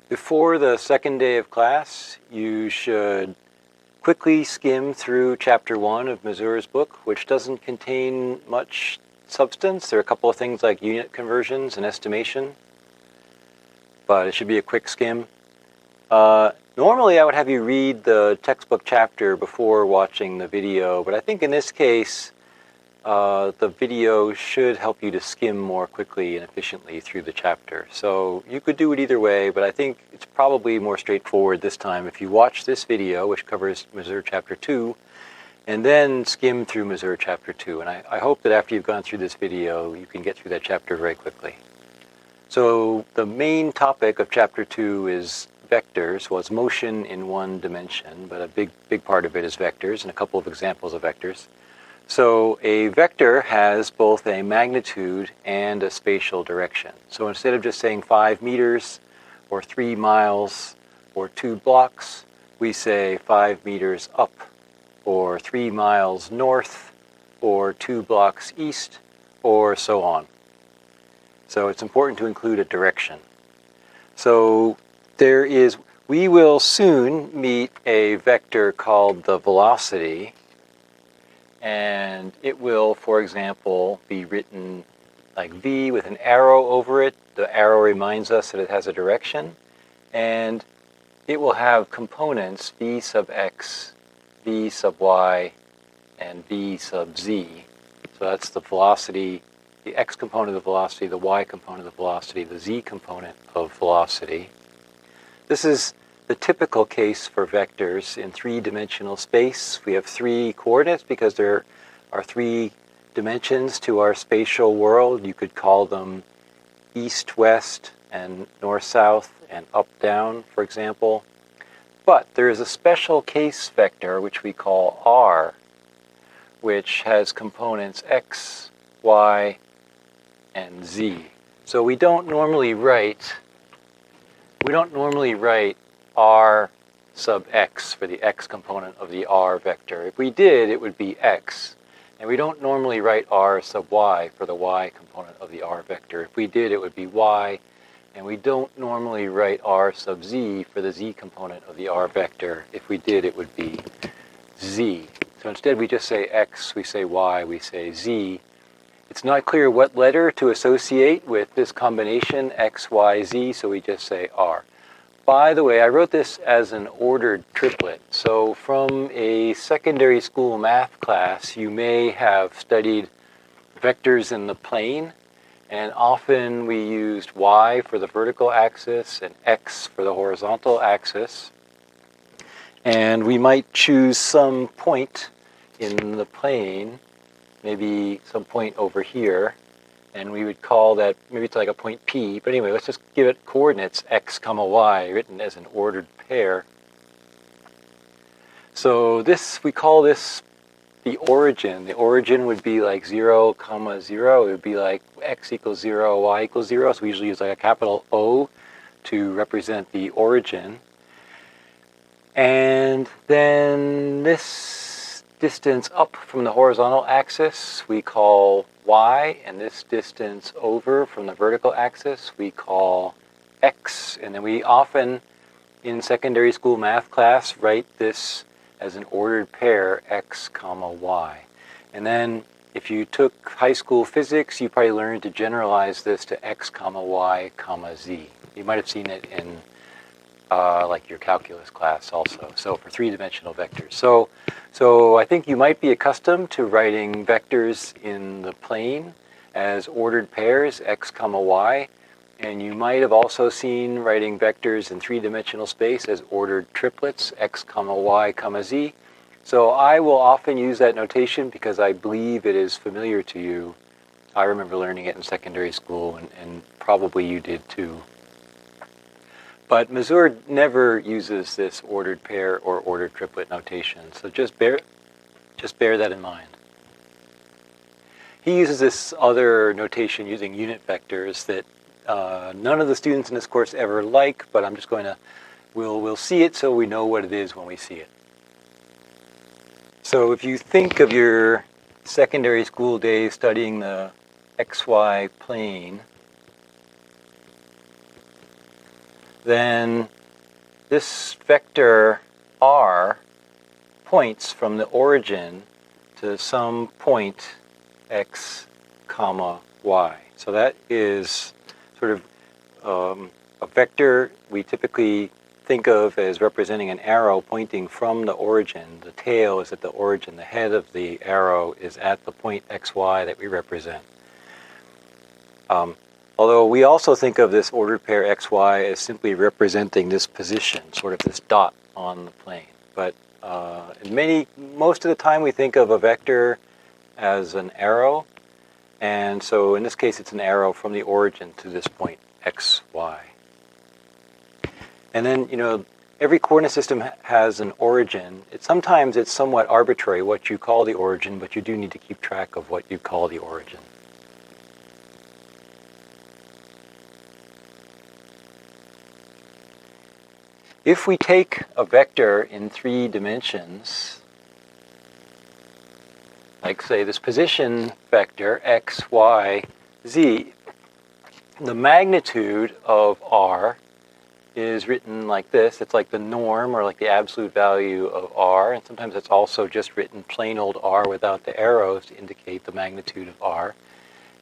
Before the second day of class, you should quickly skim through Chapter 1 of Mazur's book, which doesn't contain much substance. There are a couple of things like unit conversions and estimation, but it should be a quick skim. Normally, I would have you read the textbook chapter before watching the video, but I think in this case, the video should help you to skim more quickly and efficiently through the chapter. So you could do it either way, but I think it's probably more straightforward this time if you watch this video, which covers Mazur Chapter 2, and then skim through Mazur Chapter 2. And I hope that after you've gone through this video, you can get through that chapter very quickly. So the main topic of Chapter 2 is vectors. Well, it's motion in one dimension, but a big part of it is vectors and a couple of examples of vectors. So a vector has both a magnitude and a spatial direction. So instead of just saying 5 meters or 3 miles or 2 blocks, we say 5 meters up or 3 miles north or 2 blocks east or so on. So it's important to include a direction. So we will soon meet a vector called the velocity. And it will, for example, be written like v with an arrow over it. The arrow reminds us that it has a direction. And it will have components v sub x, v sub y, and v sub z. So that's the velocity, the x component of the velocity, the y component of the velocity, the z component of velocity. This is the typical case for vectors in three-dimensional space. We have 3 coordinates because there are 3 dimensions to our spatial world. You could call them east-west and north-south and up-down, for example. But there is a special case vector, which we call r, which has components x, y, and z. So we don't normally write r sub x for the x component of the r vector. If we did, it would be x. And we don't normally write r sub y for the y component of the r vector. If we did, it would be y. And we don't normally write r sub z for the z component of the r vector. If we did, it would be z. So instead, we just say x, we say y, we say z. It's not clear what letter to associate with this combination x, y, z, so we just say r. By the way, I wrote this as an ordered triplet. So from a secondary school math class, you may have studied vectors in the plane. And often we used y for the vertical axis and x for the horizontal axis. And we might choose some point in the plane, maybe some point over here. And we would call that, maybe it's like a point P. But anyway, let's just give it coordinates x, y, written as an ordered pair. So we call this the origin. The origin would be like 0, 0. It would be like x equals 0, y equals 0. So we usually use like a capital O to represent the origin. And then this distance up from the horizontal axis we call y, and this distance over from the vertical axis we call x. And then we often, in secondary school math class, write this as an ordered pair, x, y. And then if you took high school physics, you probably learned to generalize this to x, y, z. You might have seen it in like your calculus class also. So for 3-dimensional vectors. So I think you might be accustomed to writing vectors in the plane as ordered pairs, x, y. And you might have also seen writing vectors in 3-dimensional space as ordered triplets, x, y, z. So I will often use that notation because I believe it is familiar to you. I remember learning it in secondary school, and probably you did too. But Mazur never uses this ordered pair or ordered triplet notation, so just bear that in mind. He uses this other notation using unit vectors that none of the students in this course ever like, but I'm just going to, we'll see it so we know what it is when we see it. So if you think of your secondary school days studying the XY plane, then this vector r points from the origin to some point x comma y. So that is sort of a vector we typically think of as representing an arrow pointing from the origin. The tail is at the origin. The head of the arrow is at the point xy that we represent. Although we also think of this ordered pair xy as simply representing this position, sort of this dot on the plane. But most of the time we think of a vector as an arrow. And so in this case, it's an arrow from the origin to this point xy. And then, every coordinate system has an origin. Sometimes it's somewhat arbitrary what you call the origin, but you do need to keep track of what you call the origin. If we take a vector in 3 dimensions, like say this position vector x, y, z, the magnitude of r is written like this. It's like the norm or like the absolute value of r, and sometimes it's also just written plain old r without the arrows to indicate the magnitude of r.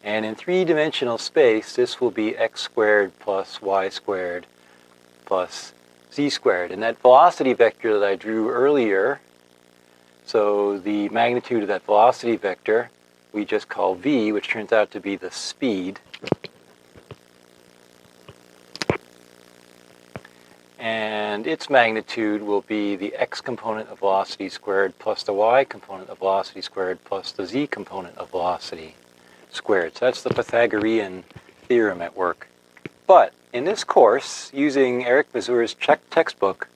And in 3-dimensional space, this will be x squared plus y squared plus z squared. And that velocity vector that I drew earlier, so the magnitude of that velocity vector we just call v, which turns out to be the speed. And its magnitude will be the x component of velocity squared plus the y component of velocity squared plus the z component of velocity squared. So that's the Pythagorean theorem at work. But in this course, using Eric Mazur's textbook,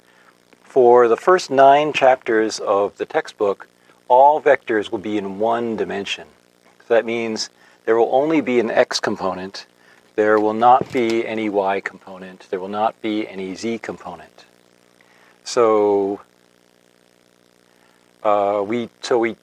for the first 9 chapters of the textbook, all vectors will be in 1 dimension. So that means there will only be an x component. There will not be any y component. There will not be any z component. So we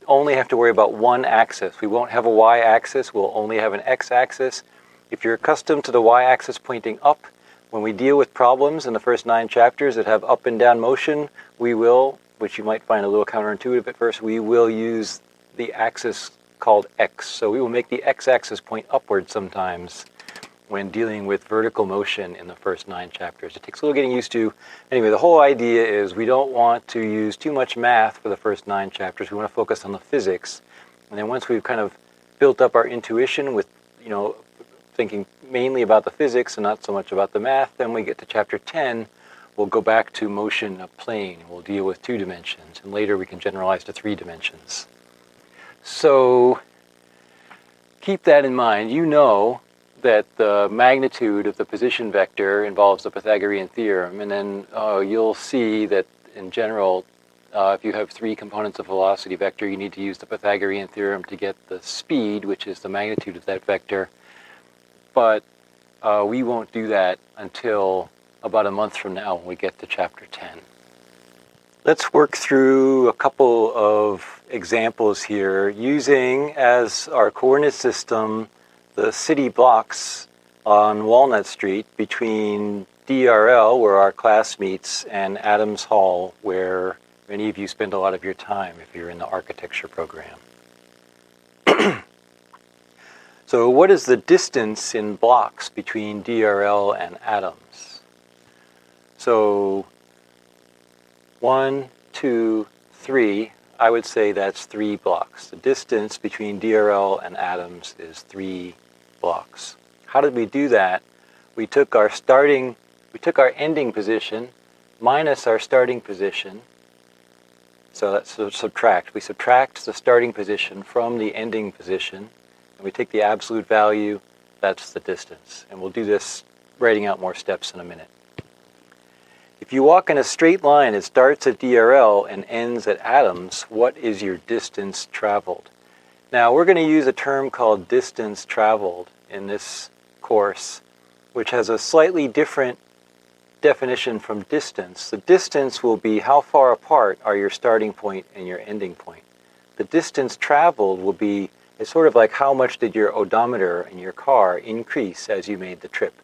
only have to worry about one axis. We won't have a y-axis. We'll only have an x-axis. If you're accustomed to the y-axis pointing up, when we deal with problems in the first 9 chapters that have up and down motion, we will, which you might find a little counterintuitive at first, we will use the axis called x. So we will make the x-axis point upward sometimes when dealing with vertical motion in the first 9 chapters. It takes a little getting used to. Anyway, the whole idea is we don't want to use too much math for the first 9 chapters. We want to focus on the physics. And then once we've kind of built up our intuition with, thinking mainly about the physics and not so much about the math, then we get to chapter 10, we'll go back to motion of plane. We'll deal with 2 dimensions. And later we can generalize to 3 dimensions. So keep that in mind. You know that the magnitude of the position vector involves the Pythagorean theorem, and then you'll see that in general, if you have 3 components of velocity vector, you need to use the Pythagorean theorem to get the speed, which is the magnitude of that vector. But we won't do that until about a month from now when we get to chapter 10. Let's work through a couple of examples here using as our coordinate system the city blocks on Walnut Street between DRL, where our class meets, and Addams Hall, where many of you spend a lot of your time if you're in the architecture program. So what is the distance in blocks between DRL and Addams? So 1, 2, 3, I would say that's 3 blocks. The distance between DRL and Addams is 3 blocks. How did we do that? We took our ending position minus our starting position. So that's subtract. We subtract the starting position from the ending position, and we take the absolute value. That's the distance. And we'll do this writing out more steps in a minute. If you walk in a straight line, it starts at DRL and ends at Addams. What is your distance traveled? Now, we're going to use a term called distance traveled in this course, which has a slightly different definition from distance. The distance will be how far apart are your starting point and your ending point. The distance traveled will be, it's sort of like how much did your odometer in your car increase as you made the trip.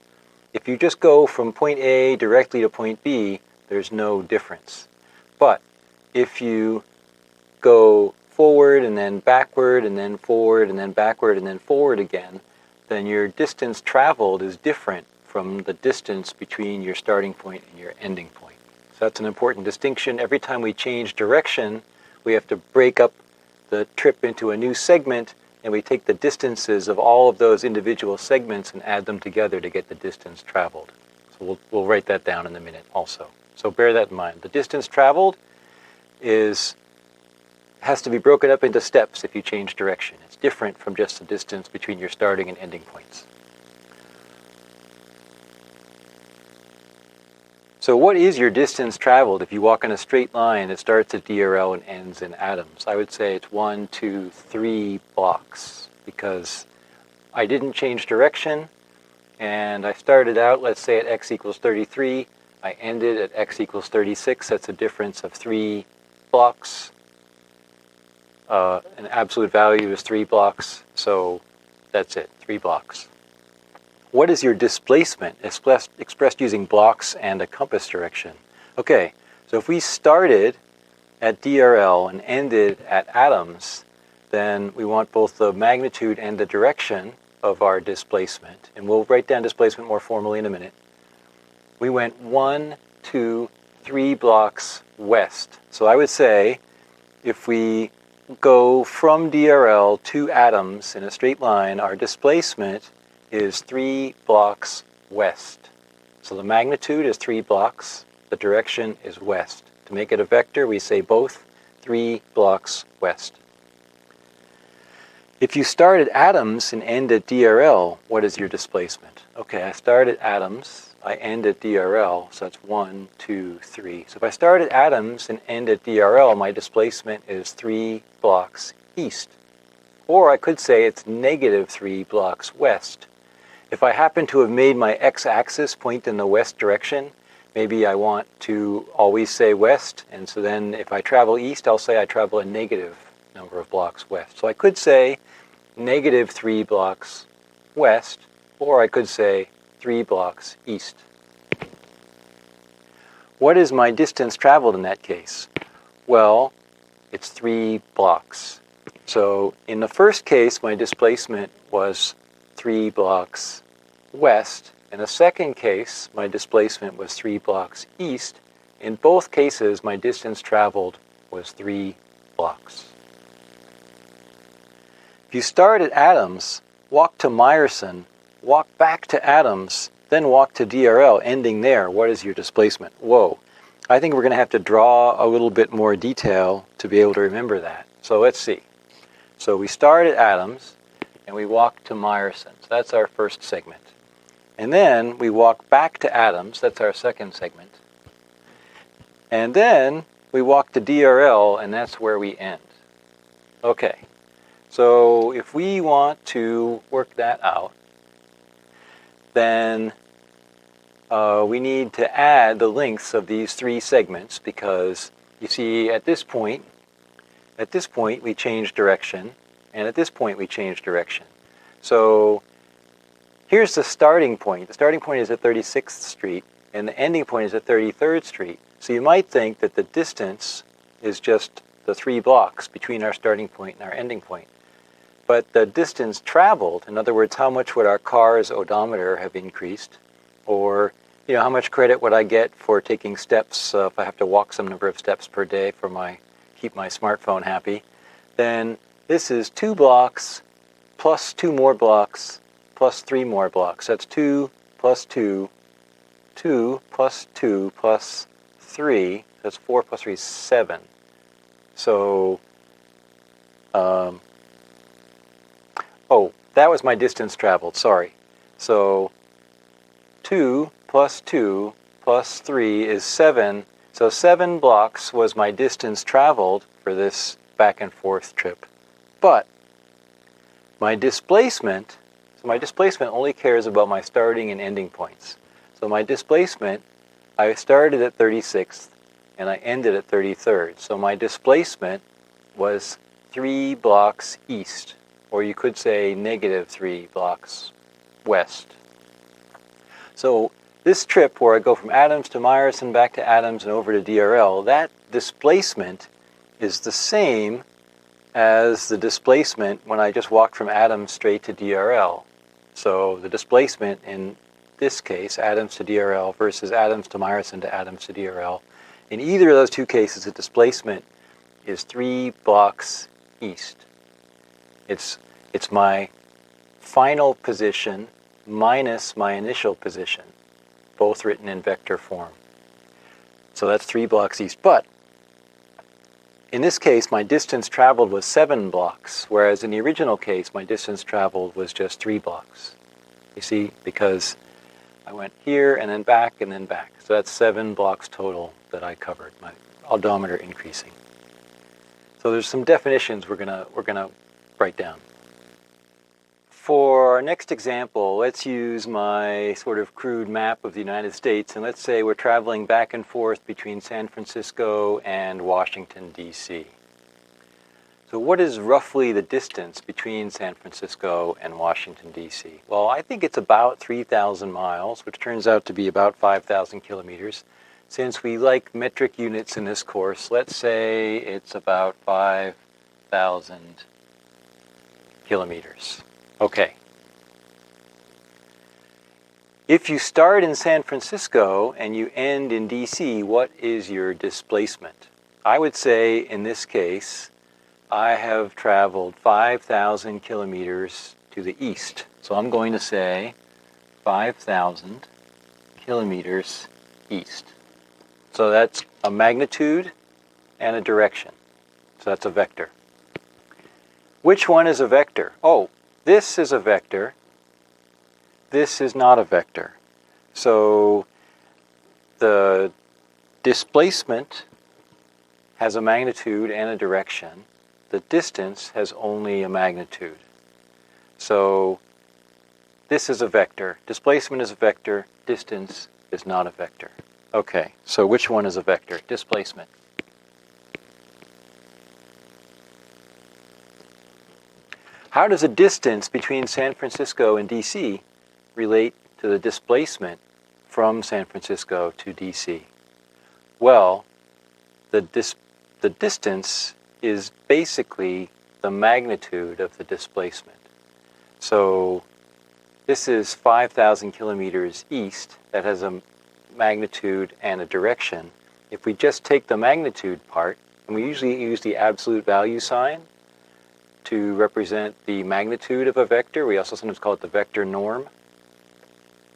if you just go from point A directly to point B, there's no difference. But if you go forward and then backward and then forward and then backward and then forward again, then your distance traveled is different from the distance between your starting point and your ending point. So that's an important distinction. Every time we change direction, we have to break up the trip into a new segment, and we take the distances of all of those individual segments and add them together to get the distance traveled. So we'll write that down in a minute also. So bear that in mind. The distance traveled has to be broken up into steps if you change direction. It's different from just the distance between your starting and ending points. So what is your distance traveled if you walk in a straight line that starts at DRL and ends in Addams? I would say it's 1, 2, 3 blocks, because I didn't change direction, and I started out, let's say, at x equals 33. I ended at x equals 36. That's a difference of 3 blocks. An absolute value is 3 blocks, so that's it, 3 blocks. What is your displacement expressed using blocks and a compass direction? Okay, so if we started at DRL and ended at Addams, then we want both the magnitude and the direction of our displacement. And we'll write down displacement more formally in a minute. We went 1, 2, 3 blocks west. So I would say if we go from DRL to Addams in a straight line, our displacement is 3 blocks west. So the magnitude is 3 blocks, the direction is west. To make it a vector, we say both 3 blocks west. If you start at Addams and end at DRL, what is your displacement? Okay, I start at Addams, I end at DRL, so that's 1, 2, 3. So if I start at Addams and end at DRL, my displacement is 3 blocks east. Or I could say it's negative 3 blocks west. If I happen to have made my x-axis point in the west direction, maybe I want to always say west, and so then if I travel east, I'll say I travel a negative number of blocks west. So I could say negative 3 blocks west, or I could say 3 blocks east. What is my distance traveled in that case? Well, it's 3 blocks. So in the first case, my displacement was 3 blocks west. In the second case, my displacement was 3 blocks east. In both cases, my distance traveled was 3 blocks. If you start at Addams, walk to Meyerson, walk back to Addams, then walk to DRL, ending there, what is your displacement? Whoa. I think we're going to have to draw a little bit more detail to be able to remember that. So let's see. So we start at Addams, and we walk to Meyerson. So that's our first segment. And then we walk back to Addams. That's our second segment. And then we walk to DRL, and that's where we end. Okay. So if we want to work that out, then we need to add the lengths of these 3 segments, because you see at this point we change direction, and at this point we change direction. So here's the starting point. The starting point is at 36th Street, and the ending point is at 33rd Street. So you might think that the distance is just the 3 blocks between our starting point and our ending point. But the distance traveled, in other words, how much would our car's odometer have increased? Or, how much credit would I get for taking steps if I have to walk some number of steps per day for keep my smartphone happy? Then this is 2 blocks plus 2 more blocks plus 3 more blocks. That's 2 plus 2, 2 plus 2 plus 3. That's 4 plus 3 is 7. So, that was my distance traveled, sorry. So 2 plus 2 plus 3 is 7. So 7 blocks was my distance traveled for this back and forth trip. But my displacement only cares about my starting and ending points. So my displacement, I started at 36th and I ended at 33rd. So my displacement was 3 blocks east, or you could say negative 3 blocks west. So this trip where I go from Addams to Meyerson, back to Addams, and over to DRL, that displacement is the same as the displacement when I just walked from Addams straight to DRL. So the displacement in this case, Addams to DRL versus Addams to Meyerson to Addams to DRL, in either of those two cases, the displacement is 3 blocks east. It's my final position minus my initial position, both written in vector form. So that's 3 blocks east. But in this case, my distance traveled was 7 blocks, whereas in the original case, my distance traveled was just 3 blocks. You see, because I went here and then back and then back. So that's 7 blocks total that I covered, my odometer increasing. So there's some definitions we're gonna write down. For our next example, let's use my sort of crude map of the United States, and let's say we're traveling back and forth between San Francisco and Washington, D.C. So what is roughly the distance between San Francisco and Washington, D.C.? Well, I think it's about 3,000 miles, which turns out to be about 5,000 kilometers. Since we like metric units in this course, let's say it's about 5,000 kilometers. Okay. If you start in San Francisco and you end in DC, what is your displacement? I would say in this case, I have traveled 5,000 kilometers to the east. So I'm going to say 5,000 kilometers east. So that's a magnitude and a direction. So that's a vector. Which one is a vector? Oh, this is a vector. This is not a vector. So the displacement has a magnitude and a direction. The distance has only a magnitude. So this is a vector. Displacement is a vector. Distance is not a vector. Okay, so which one is a vector? Displacement. How does a distance between San Francisco and DC relate to the displacement from San Francisco to DC? Well, the distance is basically the magnitude of the displacement. So this is 5,000 kilometers east. That has a magnitude and a direction. If we just take the magnitude part, and we usually use the absolute value sign to represent the magnitude of a vector. We also sometimes call it the vector norm.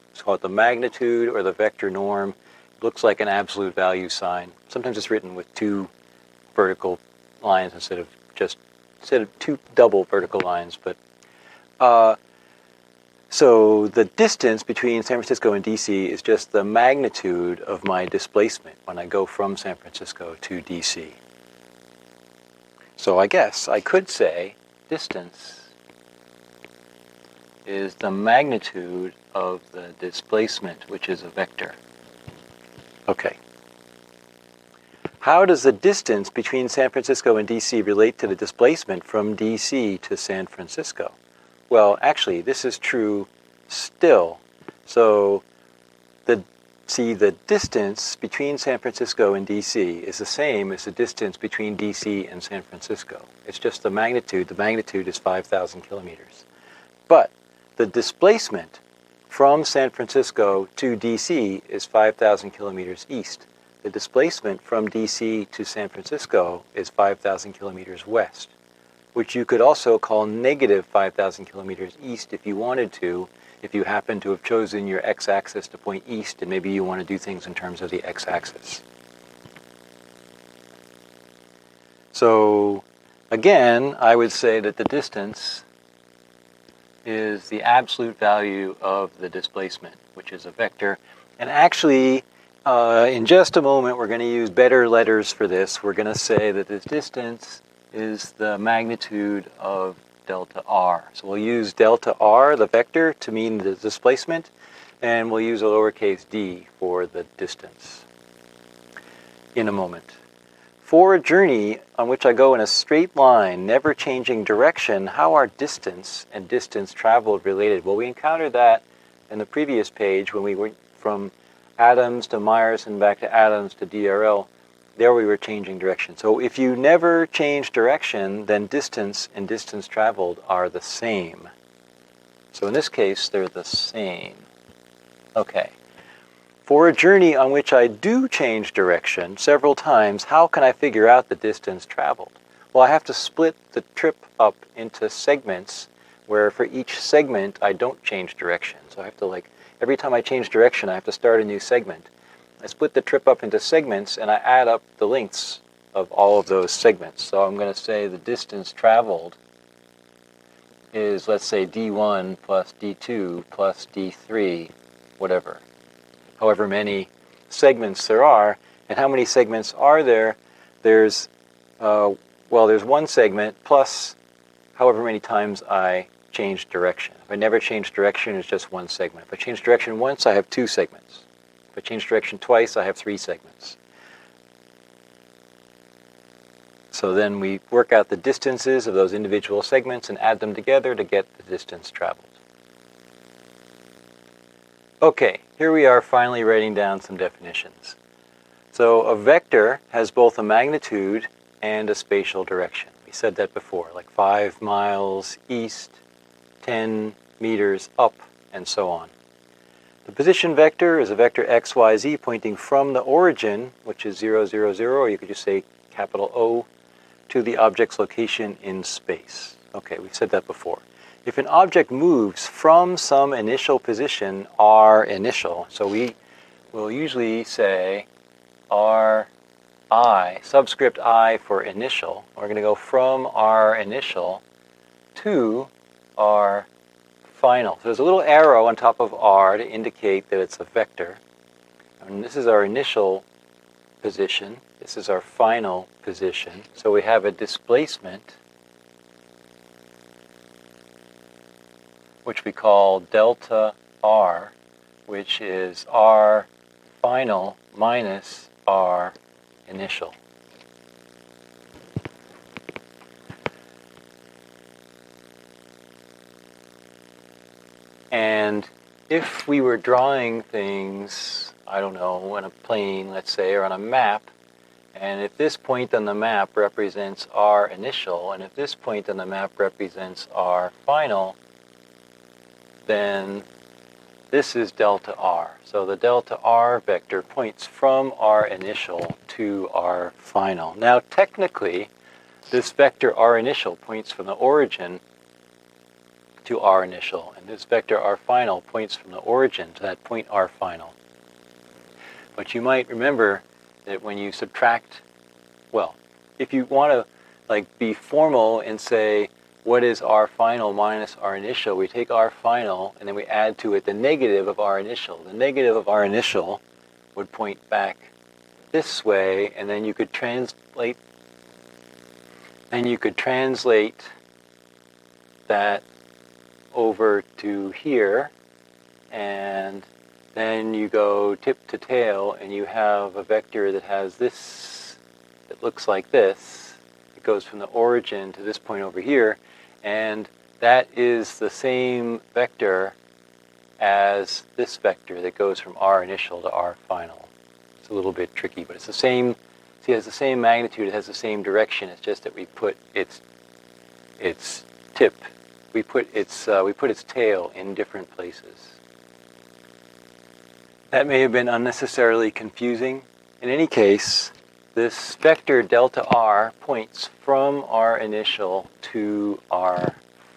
Let's call it the magnitude or the vector norm. It looks like an absolute value sign. Sometimes it's written with 2 vertical lines instead of 2 double vertical lines. But so the distance between San Francisco and DC is just the magnitude of my displacement when I go from San Francisco to DC. So I guess I could say distance is the magnitude of the displacement, which is a vector. Okay. How does the distance between San Francisco and DC relate to the displacement from DC to San Francisco? Well, actually, this is true still. So the distance between San Francisco and DC is the same as the distance between DC and San Francisco. It's just the magnitude. The magnitude is 5,000 kilometers. But the displacement from San Francisco to DC is 5,000 kilometers east. The displacement from DC to San Francisco is 5,000 kilometers west, which you could also call negative 5,000 kilometers east if you wanted to, if you happen to have chosen your x-axis to point east and maybe you want to do things in terms of the x-axis. So again, I would say that the distance is the absolute value of the displacement, which is a vector. And actually, in just a moment, we're going to use better letters for this. We're going to say that this distance is the magnitude of delta r. So we'll use delta r, the vector, to mean the displacement, and we'll use a lowercase d for the distance in a moment. For a journey on which I go in a straight line, never changing direction, how are distance and distance traveled related? Well, we encountered that in the previous page when we went from Addams to Meyerson back to Addams to DRL. There we were changing direction. So if you never change direction, then distance and distance traveled are the same. So in this case, they're the same. Okay. For a journey on which I do change direction several times, how can I figure out the distance traveled? Well, I have to split the trip up into segments where for each segment I don't change direction. So I have to, like, every time I change direction, I have to start a new segment. I split the trip up into segments and I add up the lengths of all of those segments. So I'm going to say the distance traveled is, let's say, d1 plus d2 plus d3, whatever. However many segments there are. And how many segments are there? There's one segment plus however many times I change direction. If I never change direction, it's just one segment. If I change direction once, I have two segments. If I change direction twice, I have three segments. So then we work out the distances of those individual segments and add them together to get the distance traveled. Okay, here we are finally writing down some definitions. So a vector has both a magnitude and a spatial direction. We said that before, like 5 miles east, 10 meters up, and so on. The position vector is a vector x, y, z pointing from the origin, which is 0, 0, 0, or you could just say capital O, to the object's location in space. Okay, we've said that before. If an object moves from some initial position, R initial, so we will usually say R I, subscript I for initial. We're going to go from R initial to R final. So there's a little arrow on top of R to indicate that it's a vector. And this is our initial position. This is our final position. So we have a displacement, which we call delta R, which is R final minus R initial. And if we were drawing things, I don't know, on a plane, let's say, or on a map, and if this point on the map represents R initial, and if this point on the map represents R final, then this is delta R. So the delta R vector points from R initial to R final. Now technically, this vector R initial points from the origin to R initial, and this vector R final points from the origin to that point R final. But you might remember that when you subtract, well, if you want to be formal and say what is R final minus R initial, we take R final and then we add to it the negative of R initial. The negative of R initial would point back this way, and then you could translate that over to here, and then you go tip to tail and you have a vector that has this, that looks like this. It goes from the origin to this point over here, and that is the same vector as this vector that goes from R initial to R final. It's a little bit tricky, but it's the same. See, it has the same magnitude, it has the same direction. It's just that we put its tip, we put its tail in different places. That may have been unnecessarily confusing. In any case, this vector delta R points from R initial to R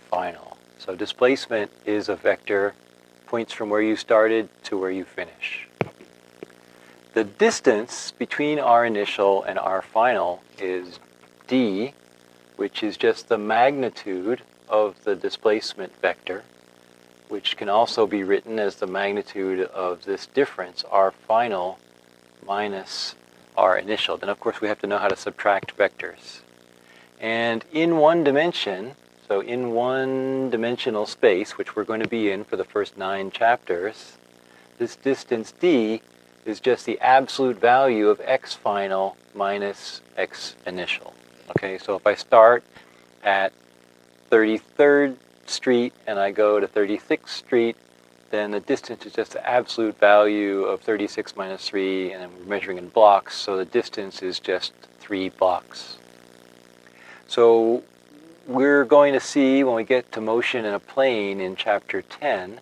final. So displacement is a vector, points from where you started to where you finish. The distance between R initial and R final is d, which is just the magnitude of the displacement vector, which can also be written as the magnitude of this difference, R final minus R initial. Then of course we have to know how to subtract vectors. And in one dimension, so in one-dimensional space, which we're going to be in for the first 9 chapters, this distance d is just the absolute value of x final minus x initial. Okay, so if I start at 33rd Street and I go to 36th Street, then the distance is just the absolute value of 36 minus 3, and then we're measuring in blocks, so the distance is just 3 blocks. So we're going to see when we get to motion in a plane in chapter 10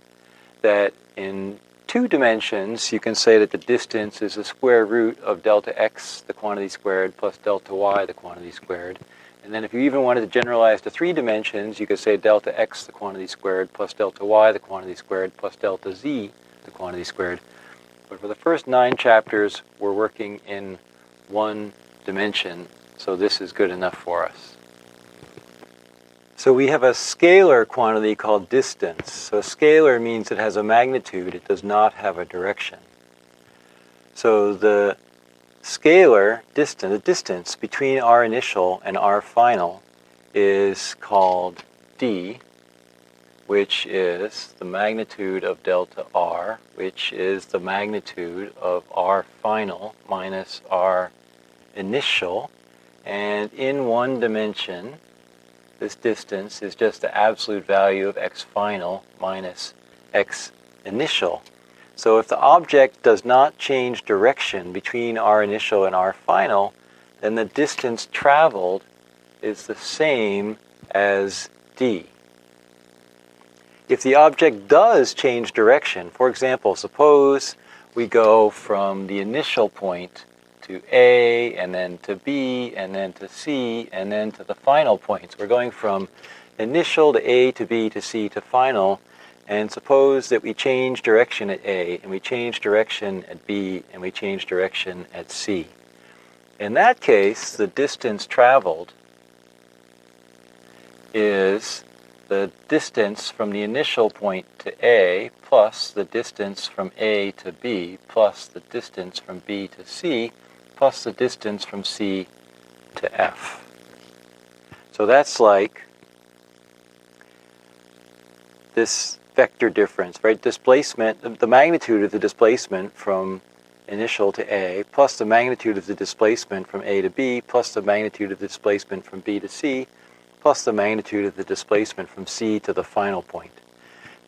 that in 2 dimensions you can say that the distance is the square root of delta x, the quantity squared, plus delta y, the quantity squared. And then if you even wanted to generalize to 3 dimensions, you could say delta x, the quantity squared, plus delta y, the quantity squared, plus delta z, the quantity squared. But for the first 9 chapters, we're working in 1 dimension, so this is good enough for us. So we have a scalar quantity called distance. So scalar means it has a magnitude, it does not have a direction. So the scalar distance, the distance between r initial and r final, is called d, which is the magnitude of delta r, which is the magnitude of r final minus r initial. And in 1 dimension, this distance is just the absolute value of x final minus x initial. So if the object does not change direction between r initial and r final, then the distance traveled is the same as d. If the object does change direction, for example, suppose we go from the initial point to A, and then to B, and then to C, and then to the final points. We're going from initial to A to B to C to final, and suppose that we change direction at A, and we change direction at B, and we change direction at C. In that case, the distance traveled is the distance from the initial point to A plus the distance from A to B plus the distance from B to C plus the distance from C to F. So that's like this vector difference, right? Displacement, the magnitude of the displacement from initial to A plus the magnitude of the displacement from A to B plus the magnitude of the displacement from B to C plus the magnitude of the displacement from C to the final point.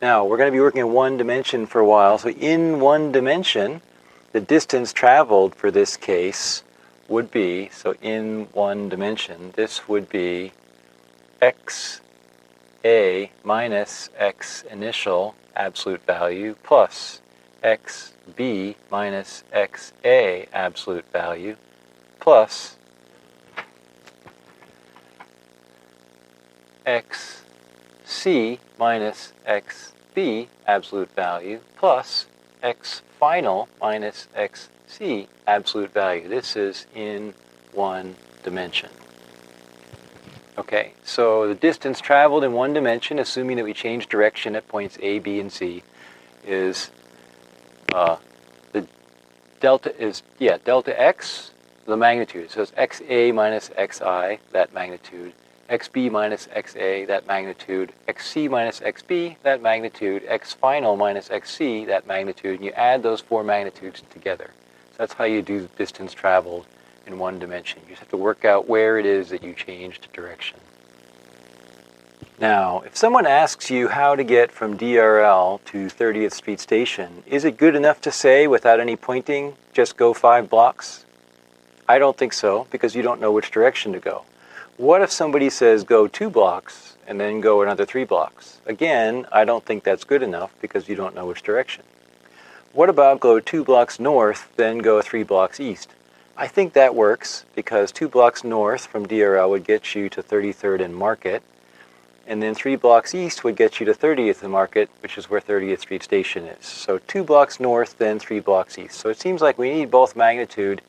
Now, we're going to be working in 1 dimension for a while. So in 1 dimension, the distance traveled for this case would be, so in 1 dimension, this would be x A minus x initial absolute value plus x B minus x A absolute value plus x C minus x B absolute value plus x final minus x C absolute value. This is in 1 dimension. Okay, so the distance traveled in 1 dimension, assuming that we change direction at points A, B, and C, is the delta is, delta x, the magnitude. So it's xa minus xi, that magnitude, xb minus xa, that magnitude, xc minus xb, that magnitude, x final minus xc, that magnitude, and you add those 4 magnitudes together. So that's how you do the distance traveled in 1 dimension. You just have to work out where it is that you changed direction. Now, if someone asks you how to get from DRL to 30th Street Station, is it good enough to say without any pointing, just go 5 blocks? I don't think so, because you don't know which direction to go. What if somebody says go 2 blocks and then go another 3 blocks? Again, I don't think that's good enough because you don't know which direction. What about go 2 blocks north, then go 3 blocks east? I think that works because 2 blocks north from DRL would get you to 33rd and Market, and then 3 blocks east would get you to 30th and Market, which is where 30th Street Station is. So 2 blocks north, then 3 blocks east. So it seems like we need both magnitude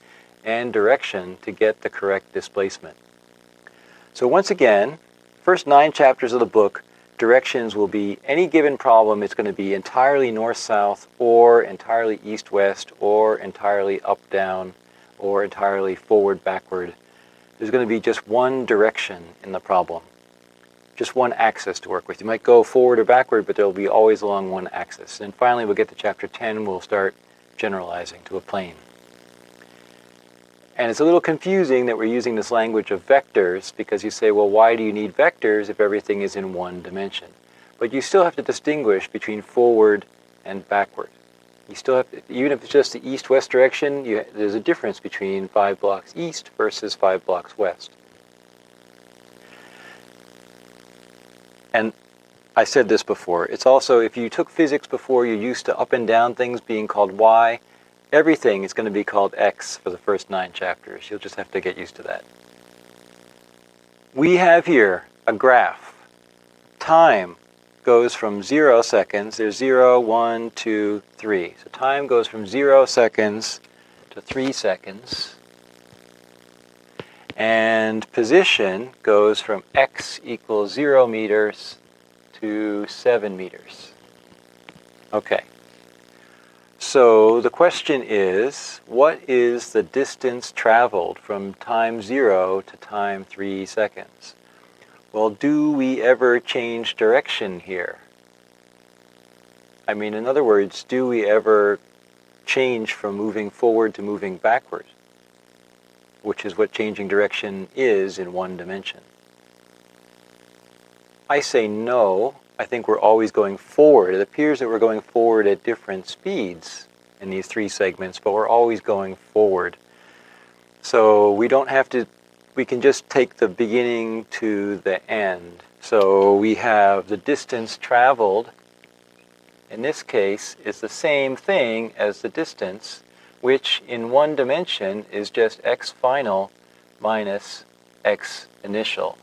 and direction to get the correct displacement. So once again, first 9 chapters of the book, directions will be any given problem. It's going to be entirely north-south, or entirely east-west, or entirely up-down, or entirely forward-backward. There's going to be just one direction in the problem, just one axis to work with. You might go forward or backward, but there'll be always along one axis. And finally, we'll get to chapter 10, we'll start generalizing to a plane. And it's a little confusing that we're using this language of vectors, because you say, well, why do you need vectors if everything is in 1 dimension? But you still have to distinguish between forward and backward. You still have, even if it's just the east-west direction, there's a difference between 5 blocks east versus 5 blocks west. And I said this before, it's also, if you took physics before, you're used to up and down things being called y, everything is going to be called x for the first 9 chapters. You'll just have to get used to that. We have here a graph. Time goes from 0 seconds, there's 0, 1, 2, 3. So time goes from 0 seconds to 3 seconds. And position goes from x equals 0 meters to 7 meters. Okay. So the question is, what is the distance traveled from time 0 to time 3 seconds? Well, do we ever change direction here? I mean, in other words, do we ever change from moving forward to moving backward? Which is what changing direction is in one dimension. I say no. I think we're always going forward. It appears that we're going forward at different speeds in these 3 segments, but we're always going forward. So we don't have to, we can just take the beginning to the end. So we have the distance traveled, in this case, is the same thing as the distance, which in one dimension is just x final minus x initial.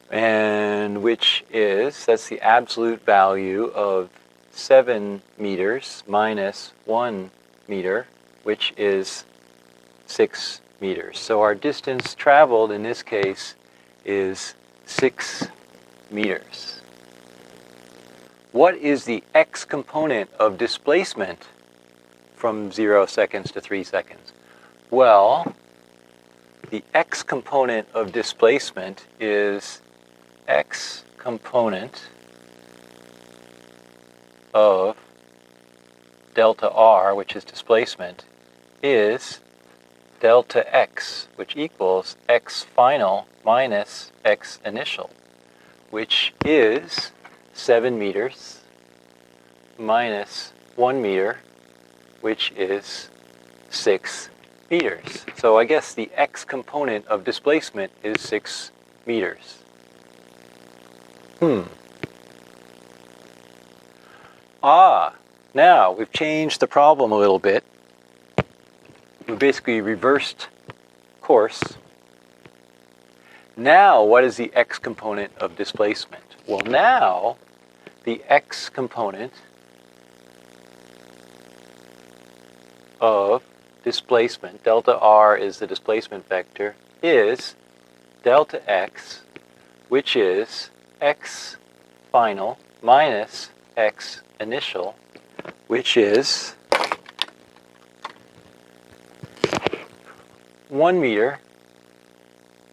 And which is, that's the absolute value of 7 meters minus 1 meter, which is 6 meters. So our distance traveled in this case is 6 meters. What is the x component of displacement from 0 seconds to 3 seconds? Well, the x component of displacement is x component of delta r, which is displacement, is delta x, which equals x final minus x initial, which is 7 meters minus 1 meter, which is 6 meters. So I guess the x component of displacement is 6 meters. Now we've changed the problem a little bit. We basically reversed course. Now what is the x component of displacement? Well, now the x component of displacement, delta r is the displacement vector, is delta x, which is x final minus x initial, which is 1 meter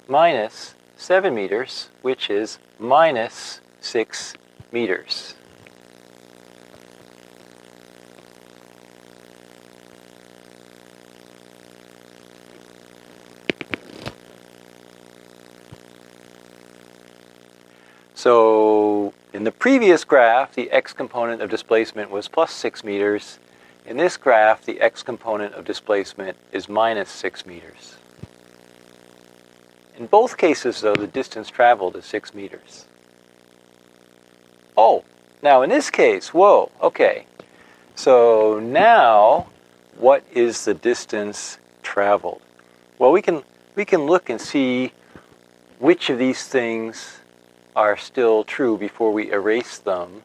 minus 7 meters, which is minus 6 meters. So in the previous graph, the x component of displacement was plus 6 meters. In this graph, the x component of displacement is minus 6 meters. In both cases, though, the distance traveled is 6 meters. Oh, now in this case, whoa, okay. So now, what is the distance traveled? Well, we can look and see which of these things are still true before we erase them.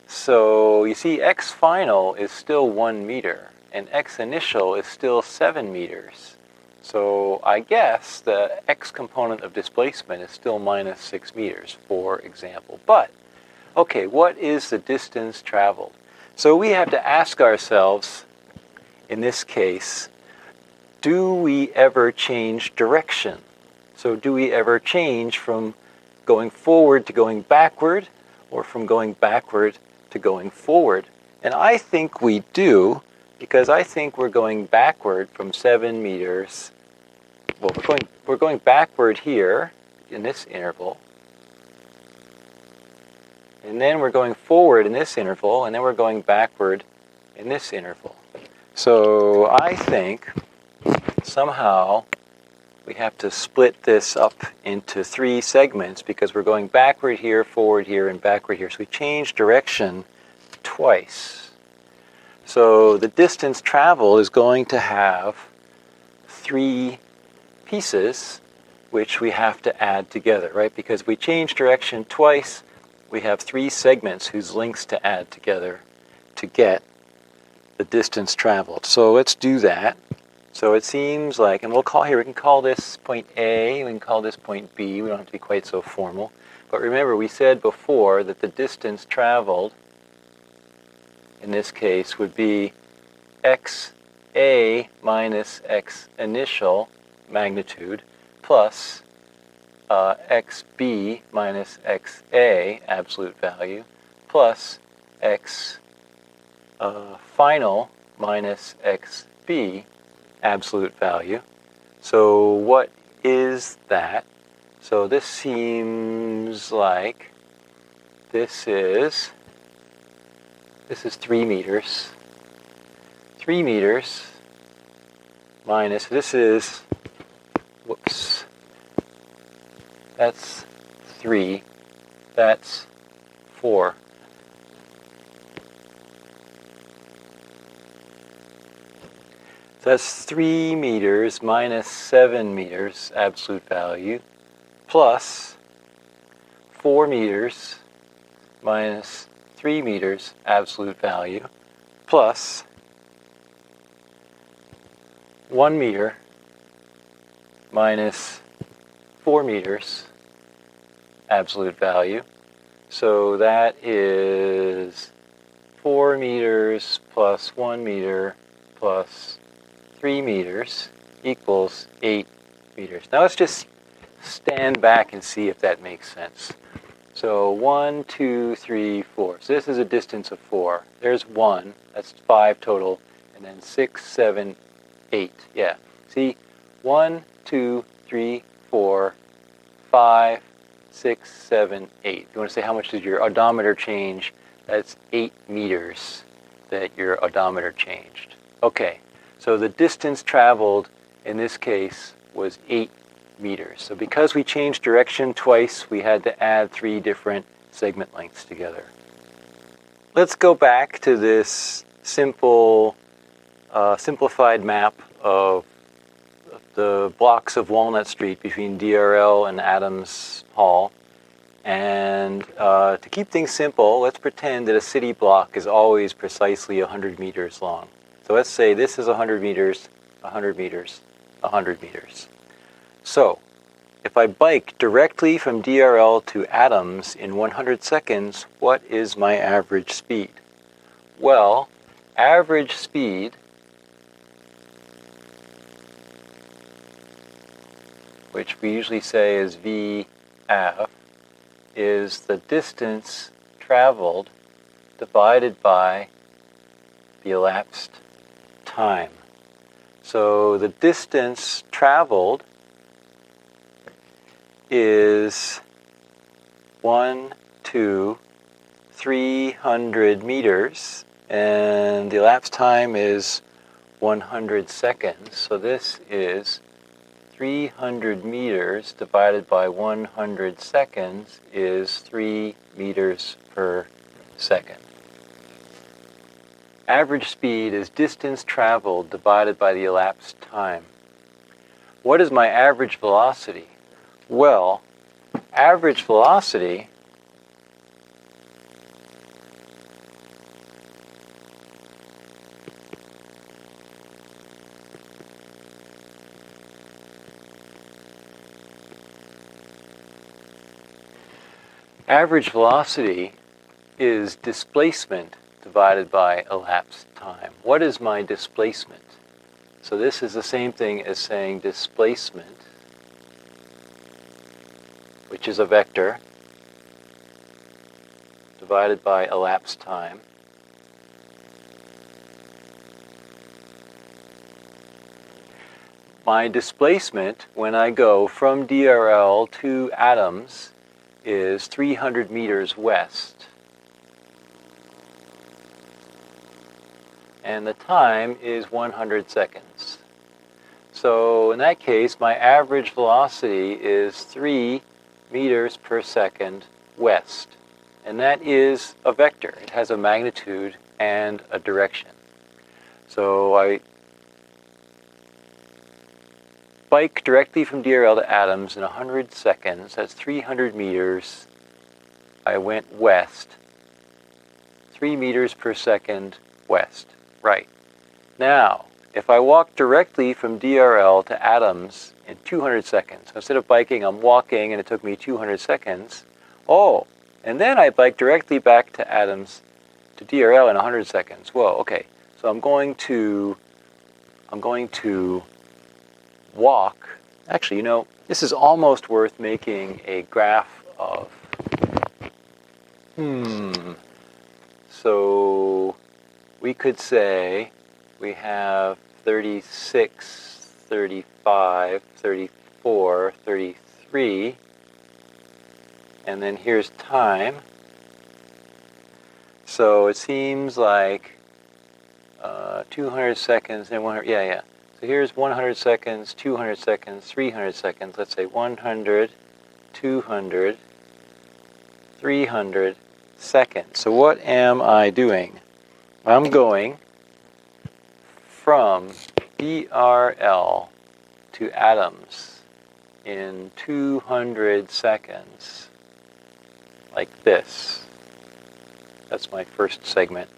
So you see, x final is still 1 meter, and x initial is still 7 meters. So I guess the x component of displacement is still minus 6 meters, for example. But, okay, what is the distance traveled? So we have to ask ourselves, in this case, do we ever change direction? So do we ever change from going forward to going backward, or from going backward to going forward? And I think we do, because I think we're going backward from 7 meters. Well, we're going backward here in this interval. and then we're going forward in this interval, and then we're going backward in this interval. So I think somehow we have to split this up into 3 segments because we're going backward here, forward here, and backward here. So we change direction twice. So the distance traveled is going to have 3 pieces which we have to add together, right? Because we change direction twice, we have 3 segments whose lengths to add together to get the distance traveled. So let's do that. So it seems like, and we can call this point A, we can call this point B, we don't have to be quite so formal. But remember, we said before that the distance traveled, in this case, would be XA minus X initial magnitude plus XB minus XA absolute value plus X final minus XB absolute value. So what is that? So this seems like this is 3 meters. 3 meters minus, this is, whoops, that's 3, that's 4. So that's 3 meters minus 7 meters absolute value plus 4 meters minus 3 meters absolute value plus 1 meter minus 4 meters absolute value. So that is 4 meters plus 1 meter plus 3 meters equals 8 meters. Now let's just stand back and see if that makes sense. So 1, 2, 3, 4. So this is a distance of 4. There's 1. That's 5 total. And then 6, 7, 8. Yeah. See? 1, 2, 3, 4, 5, 6, 7, 8. You want to say how much did your odometer change? That's 8 meters that your odometer changed. Okay. So the distance traveled in this case was 8 meters. So because we changed direction twice, we had to add 3 different segment lengths together. Let's go back to this simplified map of the blocks of Walnut Street between DRL and Addams Hall. And to keep things simple, let's pretend that a city block is always precisely 100 meters long. So let's say this is 100 meters, 100 meters, 100 meters. So if I bike directly from DRL to Addams in 100 seconds, what is my average speed? Well, average speed, which we usually say is VAV, is the distance traveled divided by the elapsed time. So the distance traveled is 300 meters, and the elapsed time is 100 seconds. So this is 300 meters divided by 100 seconds is 3 meters per second. Average speed is distance traveled divided by the elapsed time. What is my average velocity? Well, average velocity is displacement divided by elapsed time. What is my displacement? So this is the same thing as saying displacement, which is a vector, divided by elapsed time. My displacement when I go from DRL to Addams is 300 meters west. and the time is 100 seconds. So in that case, my average velocity is 3 meters per second west. And that is a vector. It has a magnitude and a direction. So I bike directly from DRL to Addams in 100 seconds. That's 300 meters. I went west. 3 meters per second west. Right. Now, if I walk directly from DRL to Addams in 200 seconds, so instead of biking, I'm walking and it took me 200 seconds. Oh, and then I bike directly back to Addams to DRL in 100 seconds. Whoa, okay. So I'm going to walk. Actually, you know, this is almost worth making a graph of. So we could say we have 36, 35, 34, 33, and then here's time. So it seems like 200 seconds and 100, yeah. So here's 100 seconds, 200 seconds, 300 seconds. Let's say 100, 200, 300 seconds. So what am I doing? I'm going from DRL to Addams in 200 seconds, like this. That's my first segment.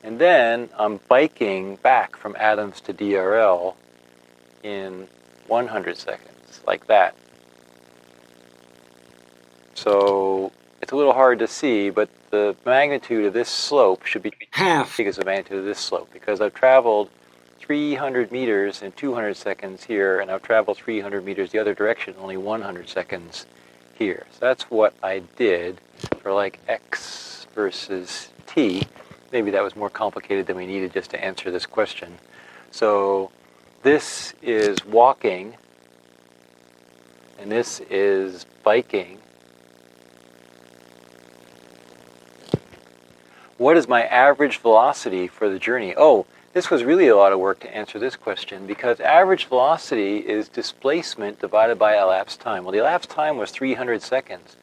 And then I'm biking back from Addams to DRL in 100 seconds, like that. So it's a little hard to see, but the magnitude of this slope should be half because of the magnitude of this slope, because I've traveled 300 meters in 200 seconds here, and I've traveled 300 meters the other direction, only 100 seconds here. So that's what I did for like x versus t. Maybe that was more complicated than we needed just to answer this question. So this is walking, and this is biking. What is my average velocity for the journey? Oh, this was really a lot of work to answer this question, because average velocity is displacement divided by elapsed time. Well, the elapsed time was 300 seconds.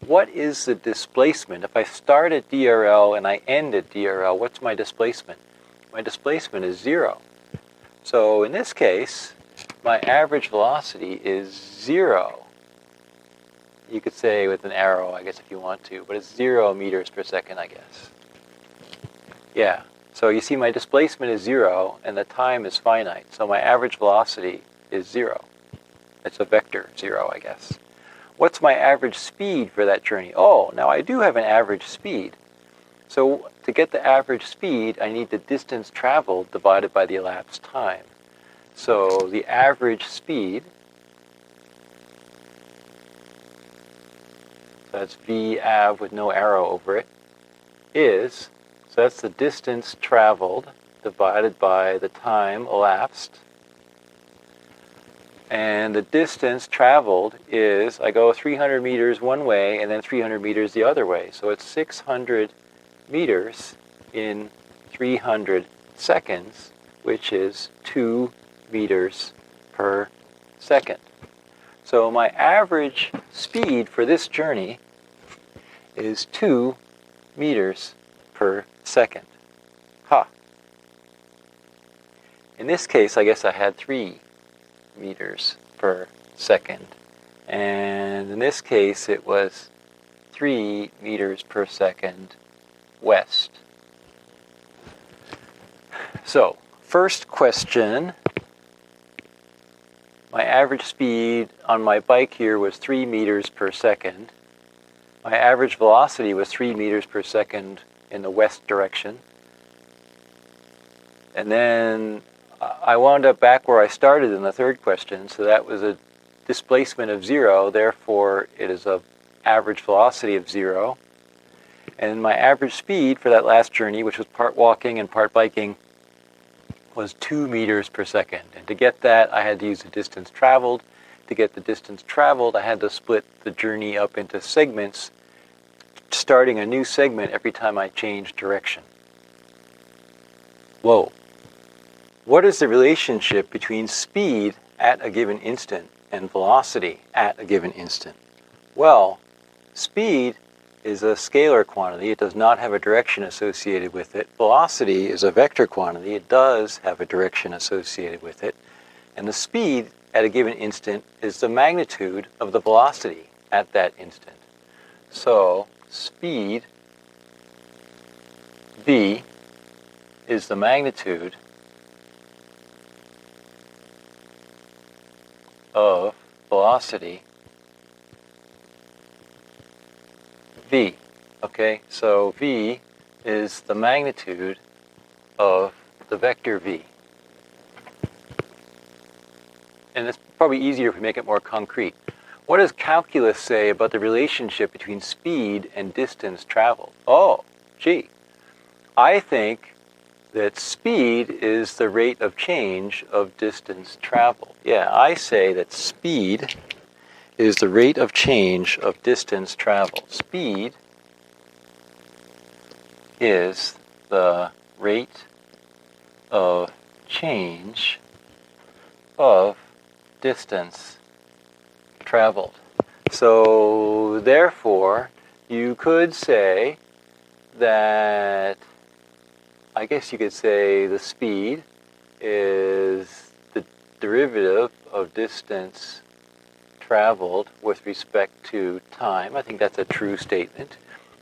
What is the displacement? If I start at DRL and I end at DRL, what's my displacement? My displacement is 0. So in this case, my average velocity is 0. You could say with an arrow, I guess, if you want to, but it's 0 meters per second, I guess. Yeah, so you see my displacement is 0 and the time is finite. So my average velocity is 0. It's a vector, 0, I guess. What's my average speed for that journey? Oh, now I do have an average speed. So to get the average speed, I need the distance traveled divided by the elapsed time. So the average speed, so that's V av with no arrow over it, is, so that's the distance traveled divided by the time elapsed. And the distance traveled is, I go 300 meters one way and then 300 meters the other way. So it's 600 meters in 300 seconds, which is 2 meters per second. So my average speed for this journey is 2 meters per second. In this case, I guess I had 3 meters per second. And in this case, it was 3 meters per second west. So, first question. My average speed on my bike here was 3 meters per second. My average velocity was 3 meters per second in the west direction. And then I wound up back where I started in the third question, so that was a displacement of 0, therefore it is an average velocity of 0. And my average speed for that last journey, which was part walking and part biking, was 2 meters per second. And to get that, I had to use the distance traveled. To get the distance traveled, I had to split the journey up into segments, starting a new segment every time I changed direction. Whoa, What is the relationship between speed at a given instant and velocity at a given instant? Well, speed is a scalar quantity. It does not have a direction associated with it. Velocity is a vector quantity. It does have a direction associated with it. And the speed at a given instant is the magnitude of the velocity at that instant. So speed v is the magnitude of velocity v. Okay, so v is the magnitude of the vector v. And it's probably easier if we make it more concrete. What does calculus say about the relationship between speed and distance traveled? Oh, gee. I think that speed is the rate of change of distance traveled. Yeah, I say that speed is the rate of change of distance traveled. Speed is the rate of change of distance traveled. So therefore, you could say that, I guess you could say the speed is the derivative of distance traveled with respect to time. I think that's a true statement.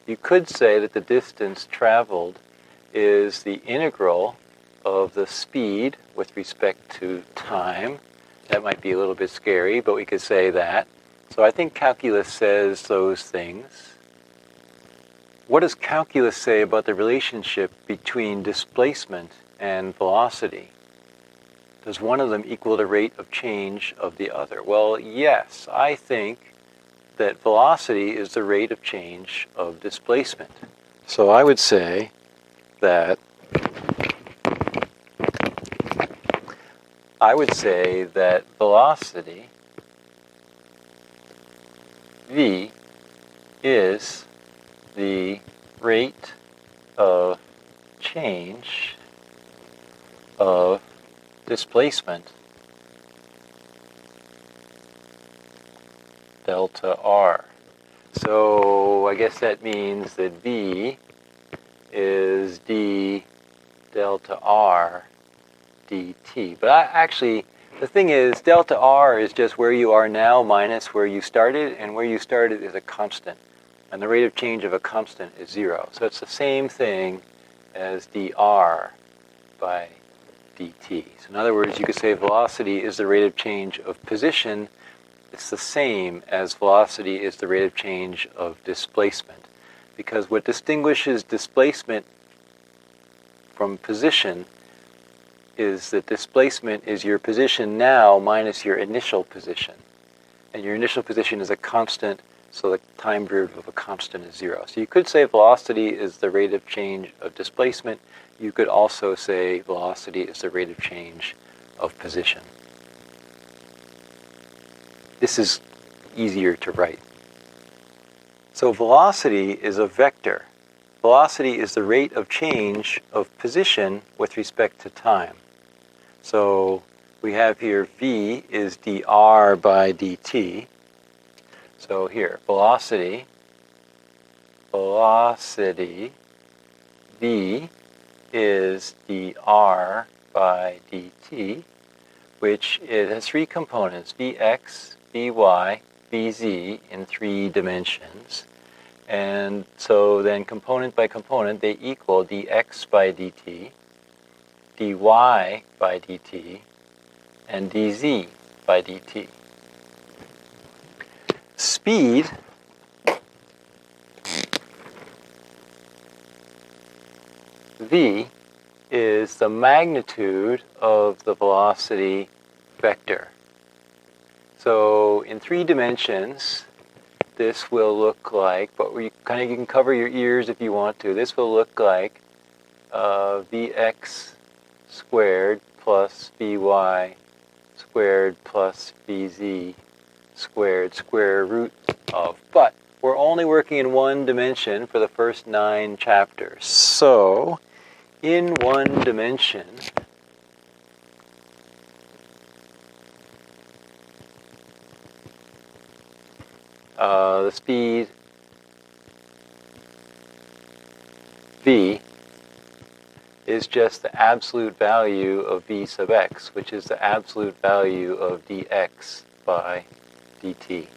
You could say that the distance traveled is the integral of the speed with respect to time. That might be a little bit scary, but we could say that. So I think calculus says those things. What does calculus say about the relationship between displacement and velocity? Does one of them equal the rate of change of the other? Well, yes, I think that velocity is the rate of change of displacement. So I would say that velocity v is the rate of change of displacement delta r. So I guess that means that v is d delta r dt. But actually, the thing is, delta r is just where you are now minus where you started, and where you started is a constant. And the rate of change of a constant is 0. So it's the same thing as dr by dt. So in other words, you could say velocity is the rate of change of position. It's the same as velocity is the rate of change of displacement. Because what distinguishes displacement from position is that displacement is your position now minus your initial position. And your initial position is a constant, so the time derivative of a constant is 0. So you could say velocity is the rate of change of displacement. You could also say velocity is the rate of change of position. This is easier to write. So velocity is a vector. Velocity is the rate of change of position with respect to time. So we have here v is dr by dt. So here, velocity v is dr by dt, which it has three components, vx, vy, vz in 3 dimensions. And so then component by component, they equal dx by dt, dy by dt, and dz by dt. Speed v is the magnitude of the velocity vector. So in 3 dimensions, this will look like, but you can cover your ears if you want to. This will look like vx squared plus vy squared plus vz squared square root of. But we're only working in 1 dimension for the first 9 chapters. So in 1 dimension, the speed v is just the absolute value of v sub x, which is the absolute value of dx by dt.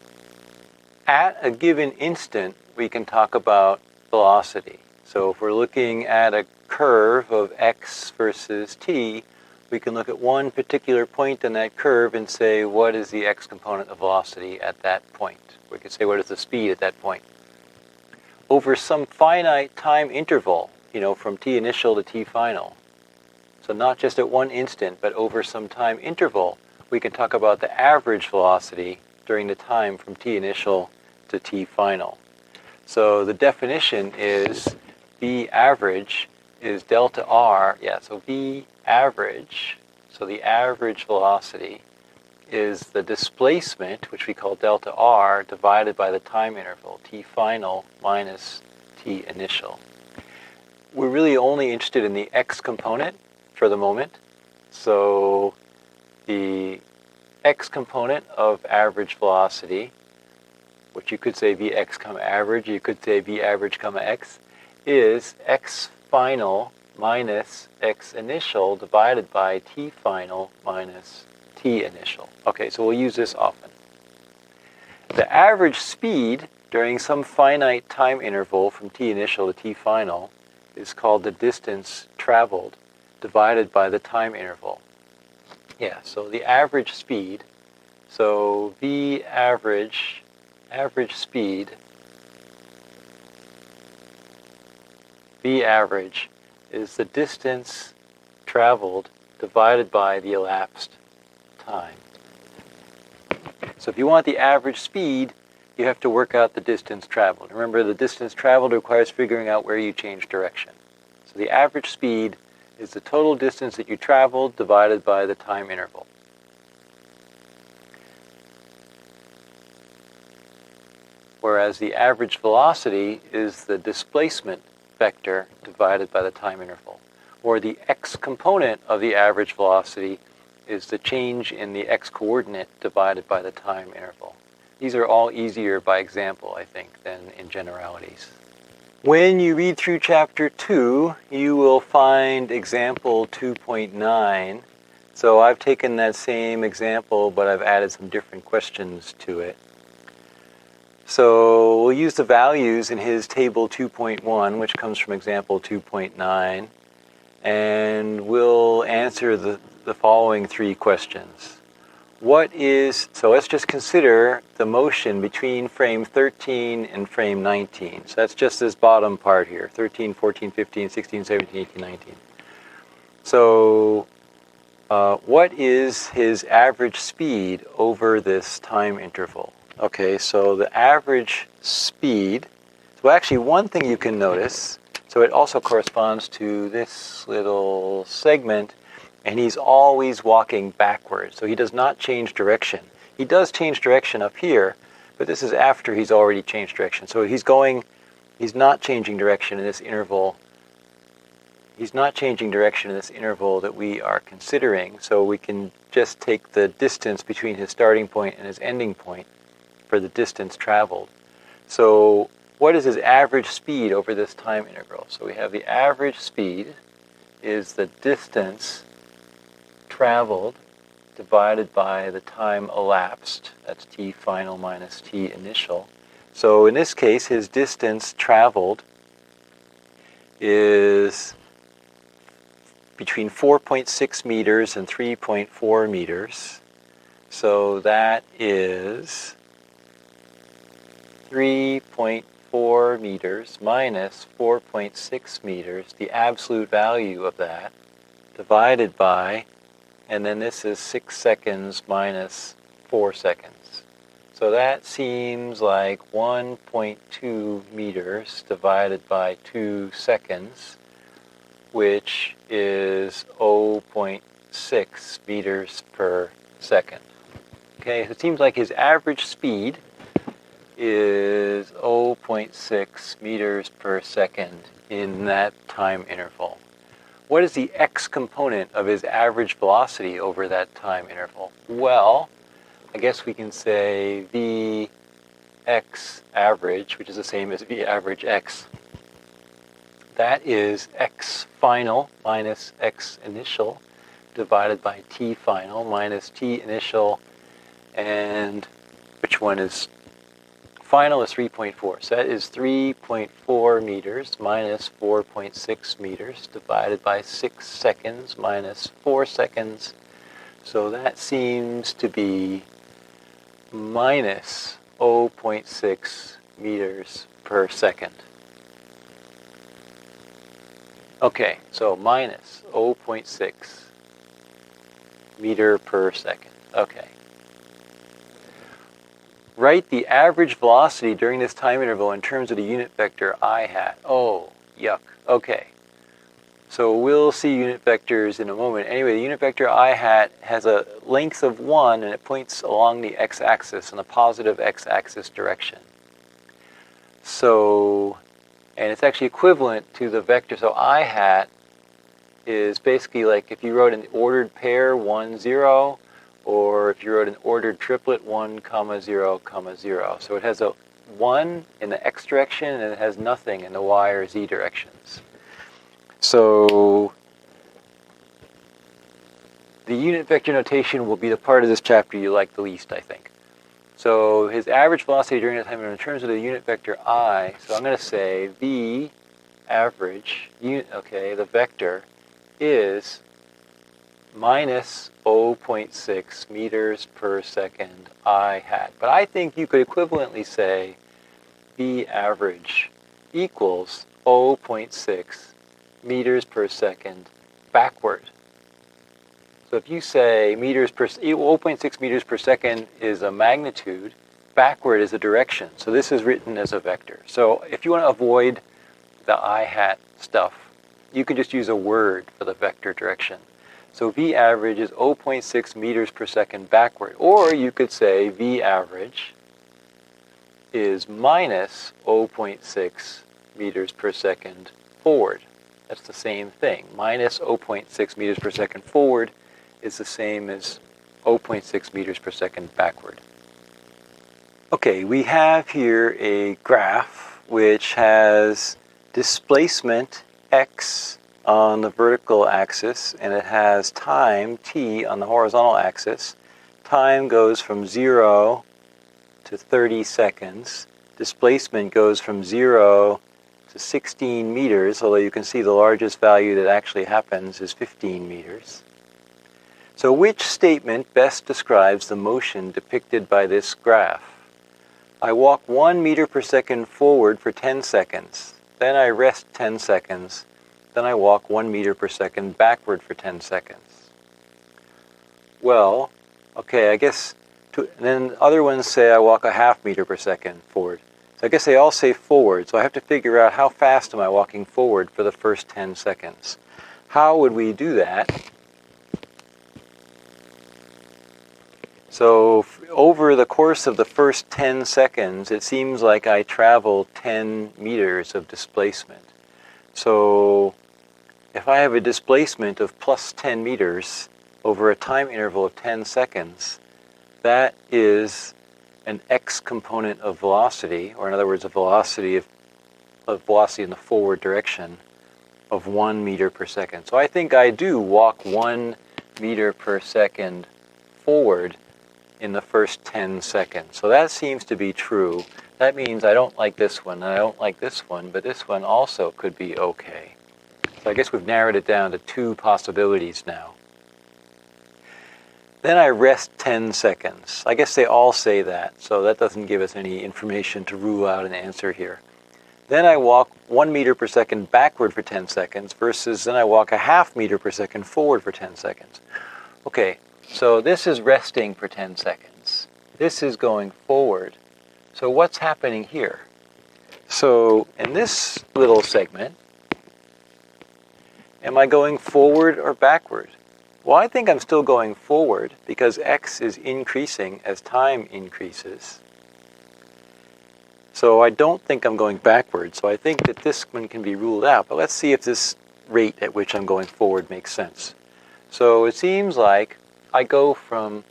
At a given instant, we can talk about velocity. So if we're looking at a curve of x versus t, we can look at one particular point in that curve and say, what is the x component of velocity at that point? We could say, what is the speed at that point? Over some finite time interval, from t initial to t final. So not just at one instant, but over some time interval, we can talk about the average velocity during the time from t initial to t final. So the definition is v average is delta r. Yeah, so v average, so the average velocity is the displacement, which we call delta r, divided by the time interval, t final minus t initial. We're really only interested in the x component for the moment. So the x component of average velocity, which you could say Vx comma average, you could say V average comma x, is x final minus x initial divided by t final minus t initial. Okay, so we'll use this often. The average speed during some finite time interval from t initial to t final is called the distance traveled divided by the time interval. Yeah, so the average speed, so V average speed, V average is the distance traveled divided by the elapsed time. So if you want the average speed, you have to work out the distance traveled. Remember, the distance traveled requires figuring out where you change direction. So the average speed is the total distance that you traveled divided by the time interval. Whereas the average velocity is the displacement vector divided by the time interval. Or the x component of the average velocity is the change in the x-coordinate divided by the time interval. These are all easier by example, I think, than in generalities. When you read through Chapter 2, you will find example 2.9. So I've taken that same example, but I've added some different questions to it. So we'll use the values in his table 2.1, which comes from example 2.9, and we'll answer the following three questions. So let's just consider the motion between frame 13 and frame 19. So that's just this bottom part here, 13, 14, 15, 16, 17, 18, 19. So what is his average speed over this time interval? Okay, so the average speed, so actually one thing you can notice, so it also corresponds to this little segment, and he's always walking backwards, so he does not change direction. He does change direction up here, but this is after he's already changed direction. So he's not changing direction in this interval. He's not changing direction in this interval that we are considering, so we can just take the distance between his starting point and his ending point for the distance traveled. So what is his average speed over this time interval? So we have the average speed is the distance traveled divided by the time elapsed. That's t final minus t initial. So in this case, his distance traveled is between 4.6 meters and 3.4 meters. So that is 3.4 meters minus 4.6 meters, the absolute value of that, divided by, and then this is 6 seconds minus 4 seconds. So that seems like 1.2 meters divided by 2 seconds, which is 0.6 meters per second. Okay, so it seems like his average speed is 0.6 meters per second in that time interval. What is the x component of his average velocity over that time interval? Well, I guess we can say V x average, which is the same as v average x. That is x final minus x initial divided by t final minus t initial, and which one is final is 3.4. So that is 3.4 meters minus 4.6 meters divided by 6 seconds minus 4 seconds. So that seems to be minus 0.6 meters per second. Okay, so minus 0.6 meter per second. Okay. Write the average velocity during this time interval in terms of the unit vector I hat. Oh, yuck. Okay. So we'll see unit vectors in a moment. Anyway, the unit vector I hat has a length of 1 and it points along the x-axis in the positive x-axis direction. So, and it's actually equivalent to the vector. So I hat is basically like if you wrote an ordered pair 1, 0, or if you wrote an ordered triplet 1, 0, 0. So it has a 1 in the x direction and it has nothing in the y or z directions. So the unit vector notation will be the part of this chapter you like the least, I think. So his average velocity during that time in terms of the unit vector I, so I'm going to say v average, okay, the vector is minus 0.6 meters per second I hat. But I think you could equivalently say v average equals 0.6 meters per second backward. So if you say 0.6 meters per second is a magnitude, backward is a direction. So this is written as a vector. So if you want to avoid the I hat stuff, you can just use a word for the vector direction. So v average is 0.6 meters per second backward. Or you could say v average is minus 0.6 meters per second forward. That's the same thing. Minus 0.6 meters per second forward is the same as 0.6 meters per second backward. Okay, we have here a graph which has displacement x on the vertical axis, and it has time t on the horizontal axis. Time goes from 0 to 30 seconds. Displacement goes from 0 to 16 meters, although you can see the largest value that actually happens is 15 meters. So which statement best describes the motion depicted by this graph? I walk 1 meter per second forward for 10 seconds. Then I rest 10 seconds. Then I walk 1 meter per second backward for 10 seconds. Well, okay, I guess, then other ones say I walk a half meter per second forward. So I guess they all say forward. So I have to figure out how fast am I walking forward for the first 10 seconds. How would we do that? So over the course of the first 10 seconds, it seems like I travel 10 meters of displacement. So if I have a displacement of plus 10 meters over a time interval of 10 seconds, that is an x component of velocity, or in other words, a velocity in the forward direction of 1 meter per second. So I think I do walk 1 meter per second forward in the first 10 seconds. So that seems to be true. That means I don't like this one, and I don't like this one, but this one also could be okay. So I guess we've narrowed it down to 2 possibilities now. Then I rest 10 seconds. I guess they all say that, so that doesn't give us any information to rule out an answer here. Then I walk 1 meter per second backward for 10 seconds versus then I walk a half meter per second forward for 10 seconds. Okay, so this is resting for 10 seconds. This is going forward. So what's happening here? So in this little segment, am I going forward or backward? Well, I think I'm still going forward because x is increasing as time increases. So I don't think I'm going backward. So I think that this one can be ruled out. But let's see if this rate at which I'm going forward makes sense. So it seems like I go from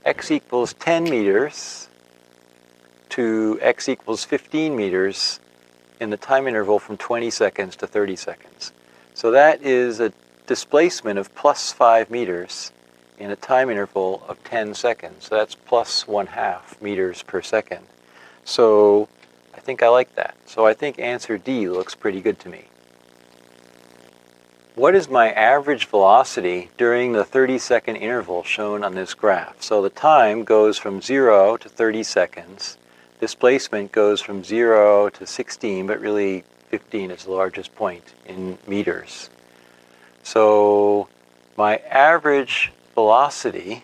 x equals 10 meters to x equals 15 meters in the time interval from 20 seconds to 30 seconds. So that is a displacement of plus 5 meters in a time interval of 10 seconds. So that's plus 1/2 meters per second. So I think I like that. So I think answer D looks pretty good to me. What is my average velocity during the 30-second interval shown on this graph? So the time goes from 0 to 30 seconds. Displacement goes from 0 to 16, but really 15 is the largest point in meters. So my average velocity,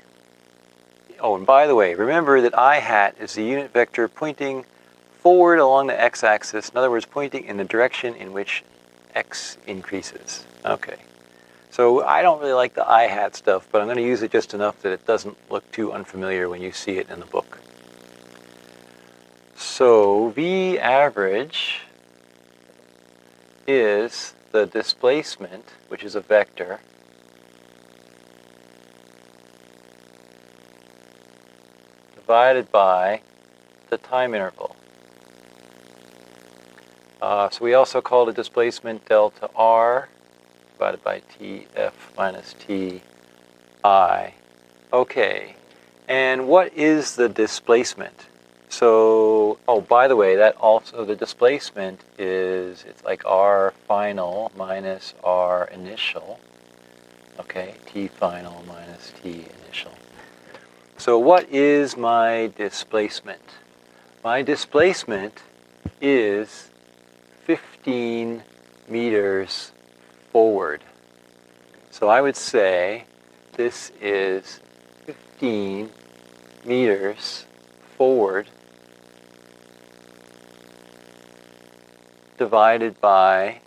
oh, and by the way, remember that I hat is the unit vector pointing forward along the x-axis, in other words, pointing in the direction in which x increases. Okay. So I don't really like the I hat stuff, but I'm going to use it just enough that it doesn't look too unfamiliar when you see it in the book. So V average is the displacement, which is a vector, divided by the time interval. So we also call the displacement delta R divided by Tf minus Ti. Okay, and what is the displacement? So, oh, by the way, that also, the displacement is, it's like R final minus R initial. Okay, T final minus T initial. So what is my displacement? My displacement is 15 meters forward. So I would say this is 15 meters forward divided by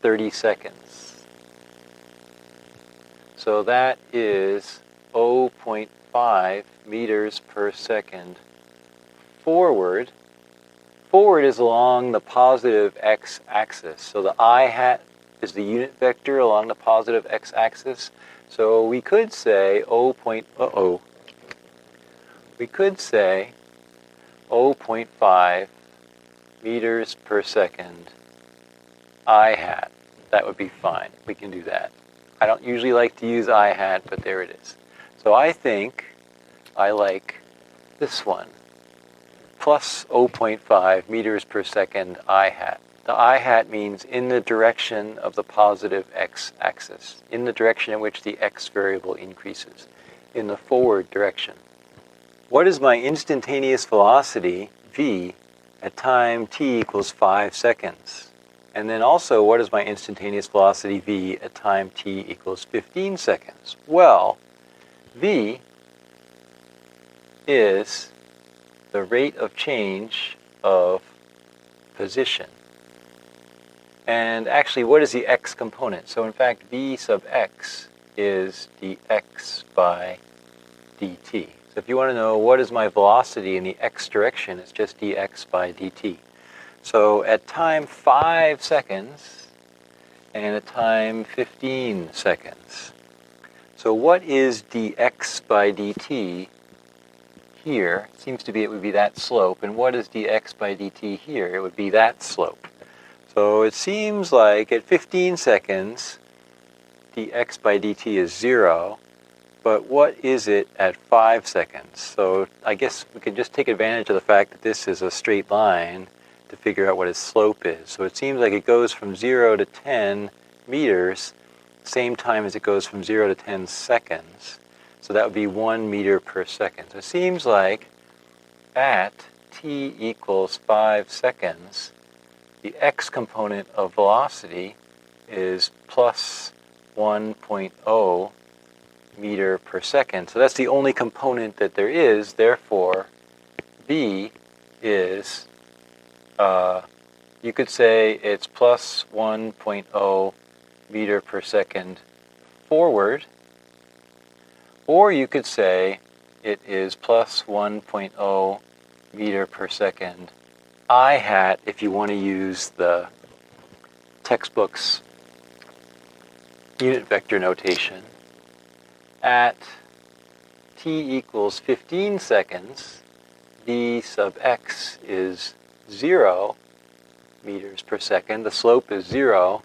30 seconds. So that is 0.5 meters per second forward. Forward is along the positive x-axis. So the I hat is the unit vector along the positive x-axis. So we could say we could say 0.5 meters per second I hat. That would be fine. We can do that. I don't usually like to use I hat, but there it is. So I think I like this one. Plus 0.5 meters per second I hat. The I hat means in the direction of the positive x-axis, in the direction in which the x variable increases, in the forward direction. What is my instantaneous velocity, v, at time t equals 5 seconds? And then also, what is my instantaneous velocity, v, at time t equals 15 seconds? Well, v is the rate of change of position. And actually, what is the x component? So in fact, v sub x is dx by dt. So if you want to know what is my velocity in the x direction, it's just dx by dt. So at time 5 seconds and at time 15 seconds. So what is dx by dt here? It seems to be it would be that slope. And what is dx by dt here? It would be that slope. So it seems like at 15 seconds, dx by dt is 0. But what is it at 5 seconds? So I guess we can just take advantage of the fact that this is a straight line to figure out what its slope is. So it seems like it goes from 0 to 10 meters, same time as it goes from 0 to 10 seconds. So that would be 1 meter per second. So it seems like at t equals 5 seconds, the x component of velocity is plus 1.0 meter per second. So that's the only component that there is. Therefore, v is, you could say it's plus 1.0 meter per second forward, or you could say it is plus 1.0 meter per second I hat if you want to use the textbook's unit vector notation. At t equals 15 seconds, d sub x is 0 meters per second. The slope is 0.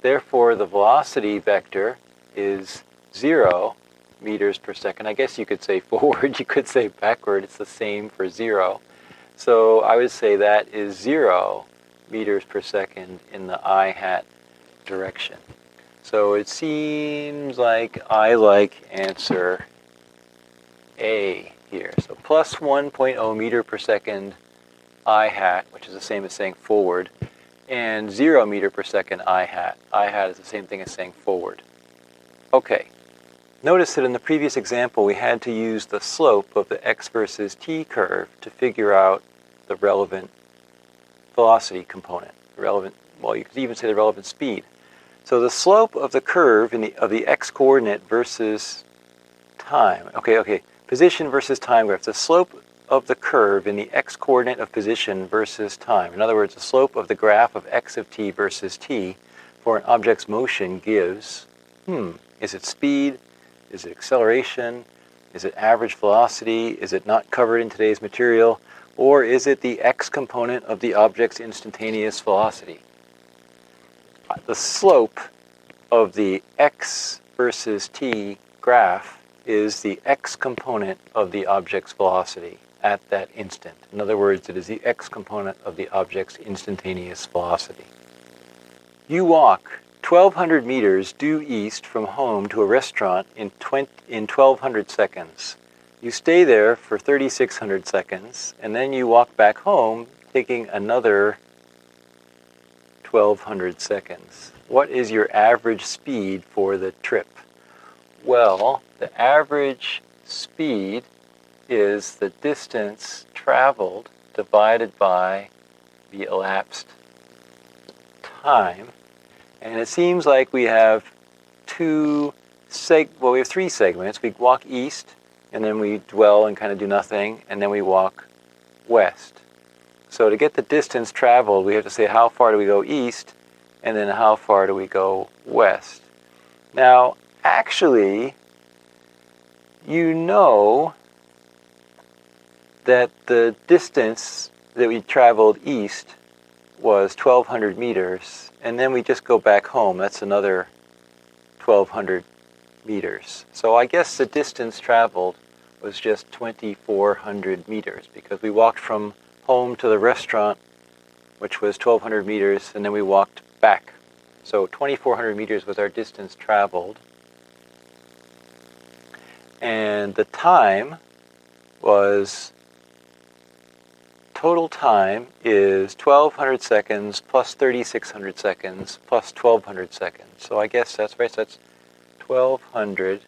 Therefore, the velocity vector is 0 meters per second. I guess you could say forward, you could say backward. It's the same for 0. So I would say that is 0 meters per second in the I hat direction. So it seems like I like answer A here. So plus 1.0 meter per second I hat, which is the same as saying forward, and 0 meter per second I hat. I hat is the same thing as saying forward. Okay. Notice that in the previous example, we had to use the slope of the x versus t curve to figure out the relevant velocity component. Well, you could even say the relevant speed. So the slope of the curve of the x-coordinate versus time. Okay. Position versus time graph. The slope of the curve in the x-coordinate of position versus time. In other words, the slope of the graph of x of t versus t for an object's motion gives, is it speed? Is it acceleration? Is it average velocity? Is it not covered in today's material? Or is it the x component of the object's instantaneous velocity? The slope of the x versus t graph is the x component of the object's velocity at that instant. In other words, it is the x component of the object's instantaneous velocity. You walk 1,200 meters due east from home to a restaurant in 1,200 seconds. You stay there for 3,600 seconds, and then you walk back home, taking another 1,200 seconds. What is your average speed for the trip? Well, the average speed is the distance traveled divided by the elapsed time. And it seems like we have we have 3 segments. We walk east, and then we dwell and kind of do nothing, and then we walk west. So to get the distance traveled, we have to say how far do we go east, and then how far do we go west. Now, actually, you know that the distance that we traveled east was 1,200 meters, and then we just go back home. That's another 1,200 meters. So I guess the distance traveled was just 2,400 meters because we walked from home to the restaurant, which was 1,200 meters, and then we walked back. So 2,400 meters was our distance traveled. And the time was, total time is 1,200 seconds plus 3,600 seconds plus 1,200 seconds. So I guess that's right. So that's 1,200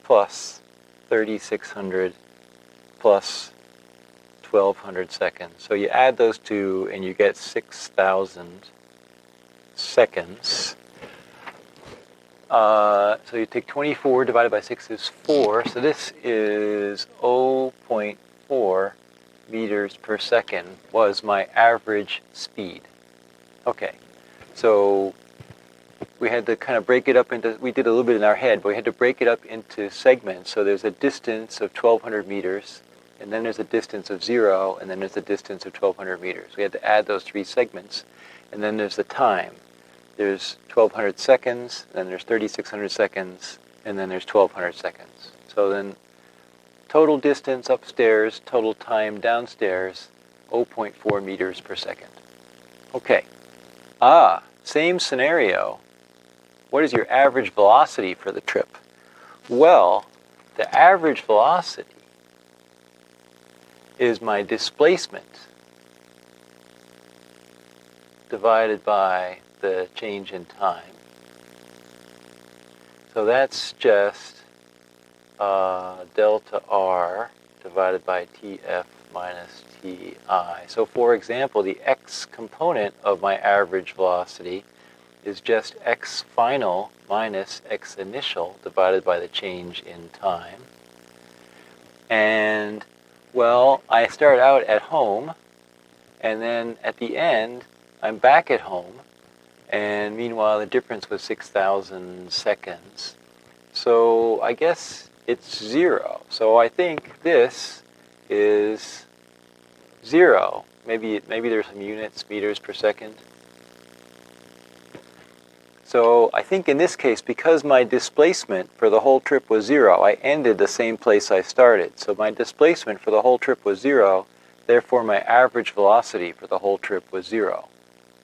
plus 3,600 plus 1,200 seconds. So you add those two and you get 6,000 seconds. So you take 24 divided by 6 is 4. So this is 0.4 meters per second was my average speed. Okay, so we had to kind of break it up into, we did a little bit in our head, but we had to break it up into segments. So there's a distance of 1,200 meters, and then there's a distance of 0, and then there's a distance of 1,200 meters. We had to add those 3 segments, and then there's the time. There's 1,200 seconds, then there's 3,600 seconds, and then there's 1,200 seconds. So then total distance upstairs, total time downstairs, 0.4 meters per second. Okay. Same scenario. What is your average velocity for the trip? Well, the average velocity is my displacement divided by the change in time. So that's just delta r divided by tf minus ti. So for example, the x component of my average velocity is just x final minus x initial divided by the change in time. And, well, I start out at home, and then at the end, I'm back at home, and meanwhile the difference was 6,000 seconds. So I guess it's 0. So I think this is 0. Maybe there's some units, meters per second. So I think in this case, because my displacement for the whole trip was 0, I ended the same place I started. So my displacement for the whole trip was 0, therefore my average velocity for the whole trip was 0.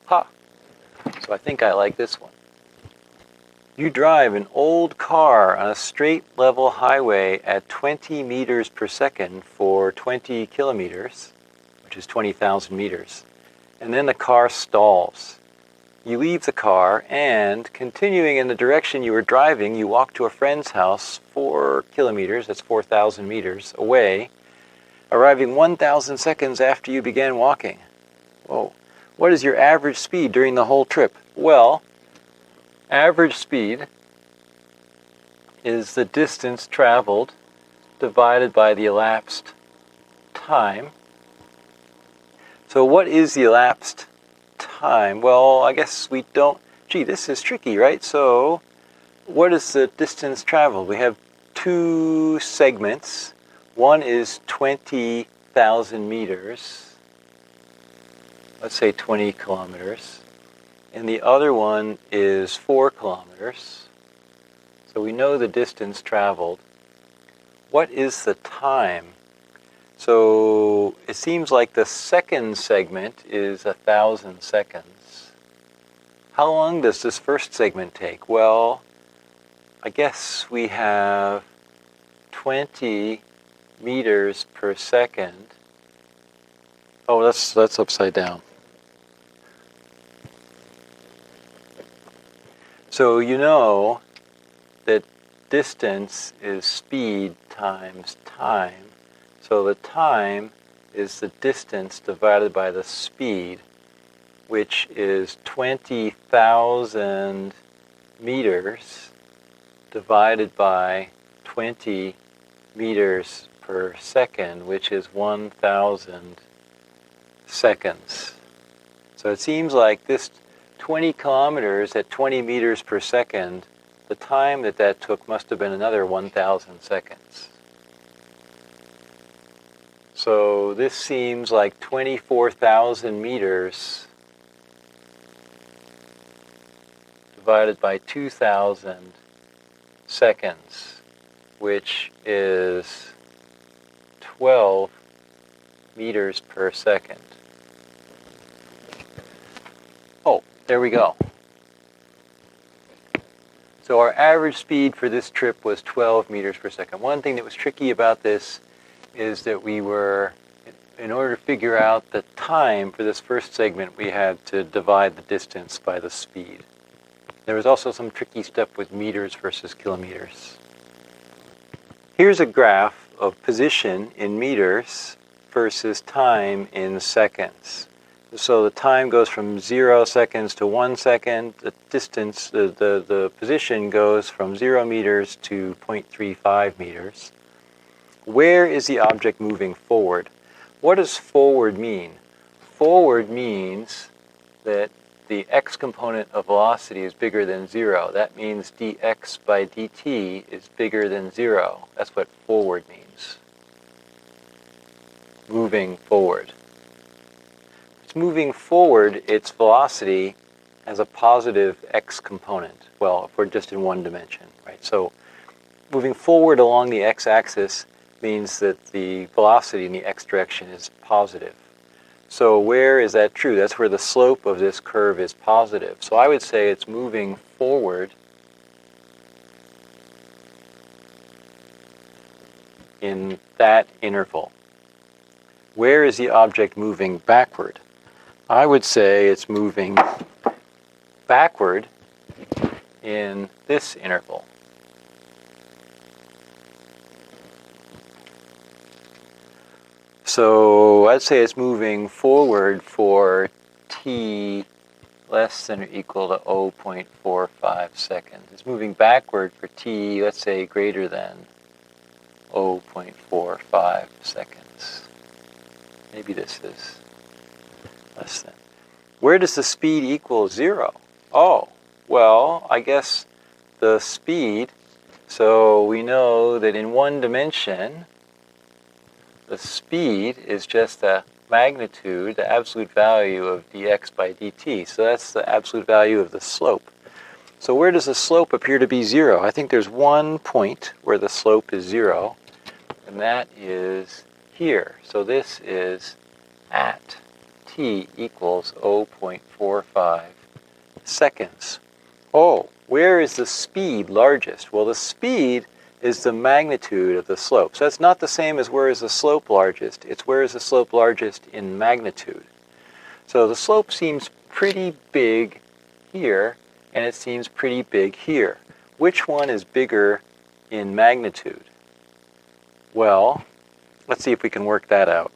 Ha! So I think I like this one. You drive an old car on a straight level highway at 20 meters per second for 20 kilometers, which is 20,000 meters, and then the car stalls. You leave the car and, continuing in the direction you were driving, you walk to a friend's house 4 kilometers, that's 4,000 meters, away, arriving 1,000 seconds after you began walking. Whoa. What is your average speed during the whole trip? Well, average speed is the distance traveled divided by the elapsed time. So what is the elapsed time? Well, I guess we don't... Gee, this is tricky, right? So what is the distance traveled? We have two segments. One is 20,000 meters. Let's say 20 kilometers. And the other one is 4 kilometers. So we know the distance traveled. What is the time? So it seems like the second segment is 1,000 seconds. How long does this first segment take? Well, I guess we have 20 meters per second. Oh, that's upside down. So you know that distance is speed times time. So the time is the distance divided by the speed, which is 20,000 meters divided by 20 meters per second, which is 1,000 seconds. So it seems like this 20 kilometers at 20 meters per second, the time that took must have been another 1,000 seconds. So this seems like 24,000 meters divided by 2,000 seconds, which is 12 meters per second. Oh, there we go. So our average speed for this trip was 12 meters per second. One thing that was tricky about this is that we were, in order to figure out the time for this first segment, we had to divide the distance by the speed. There was also some tricky stuff with meters versus kilometers. Here's a graph of position in meters versus time in seconds. So the time goes from 0 seconds to 1 second. The distance, the position goes from 0 meters to 0.35 meters. Where is the object moving forward? What does forward mean? Forward means that the x component of velocity is bigger than 0. That means dx by dt is bigger than 0. That's what forward means. Moving forward. Moving forward, its velocity has a positive x component. Well, if we're just in one dimension, right? So moving forward along the x-axis means that the velocity in the x direction is positive. So where is that true? That's where the slope of this curve is positive. So I would say it's moving forward in that interval. Where is the object moving backward? I would say it's moving backward in this interval. So I'd say it's moving forward for t less than or equal to 0.45 seconds. It's moving backward for t, let's say, greater than 0.45 seconds. Maybe this is less than. Where does the speed equal 0? Oh, well, I guess the speed, so we know that in one dimension, the speed is just a magnitude, the absolute value of dx by dt. So that's the absolute value of the slope. So where does the slope appear to be 0? I think there's one point where the slope is 0, and that is here. So this is at t equals 0.45 seconds. Oh, where is the speed largest? Well, the speed is the magnitude of the slope. So that's not the same as where is the slope largest. It's where is the slope largest in magnitude. So the slope seems pretty big here, and it seems pretty big here. Which one is bigger in magnitude? Well, let's see if we can work that out.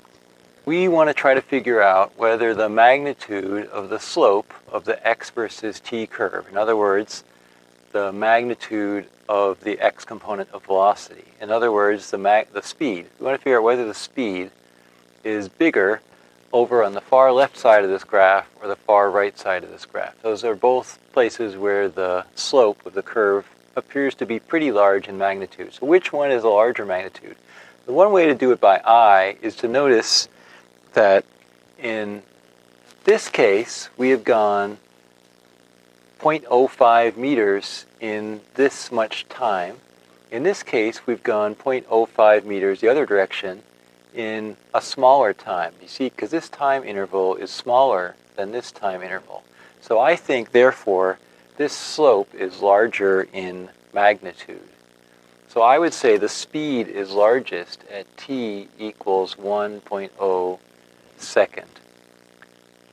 We want to try to figure out whether the magnitude of the slope of the x versus t curve, in other words, the magnitude of the x component of velocity, in other words, the speed. We want to figure out whether the speed is bigger over on the far left side of this graph or the far right side of this graph. Those are both places where the slope of the curve appears to be pretty large in magnitude. So which one is a larger magnitude? The one way to do it by eye is to notice that in this case, we have gone 0.05 meters in this much time. In this case, we've gone 0.05 meters the other direction in a smaller time. You see, because this time interval is smaller than this time interval. So I think, therefore, this slope is larger in magnitude. So I would say the speed is largest at t equals 1.0 second.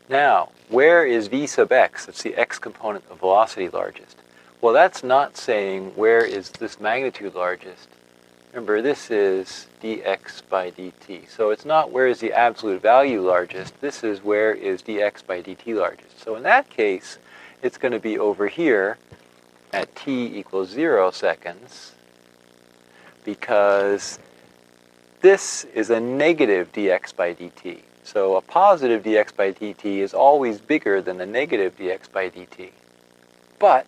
Now, where is v sub x, that's the x component of velocity, largest? Well, that's not saying where is this magnitude largest. Remember, this is dx by dt. So it's not where is the absolute value largest. This is where is dx by dt largest. So in that case, it's going to be over here at t equals 0 seconds, because this is a negative dx by dt. So a positive dx by dt is always bigger than a negative dx by dt. But,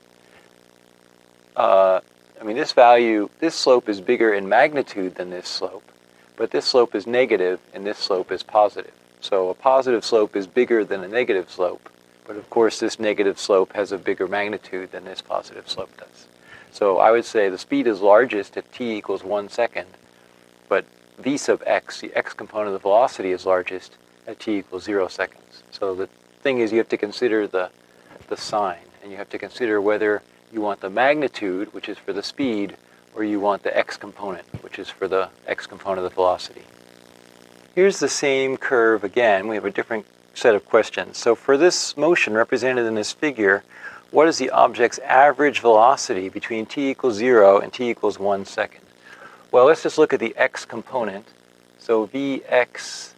this slope is bigger in magnitude than this slope, but this slope is negative and this slope is positive. So a positive slope is bigger than a negative slope, but of course this negative slope has a bigger magnitude than this positive slope does. So I would say the speed is largest if t equals 1 second, but v sub x, the x component of the velocity, is largest at t equals 0 seconds. So the thing is, you have to consider the sign, and you have to consider whether you want the magnitude, which is for the speed, or you want the x component, which is for the x component of the velocity. Here's the same curve again. We have a different set of questions. So for this motion represented in this figure, what is the object's average velocity between t equals 0 and t equals 1 second? Well, let's just look at the x component. So Vx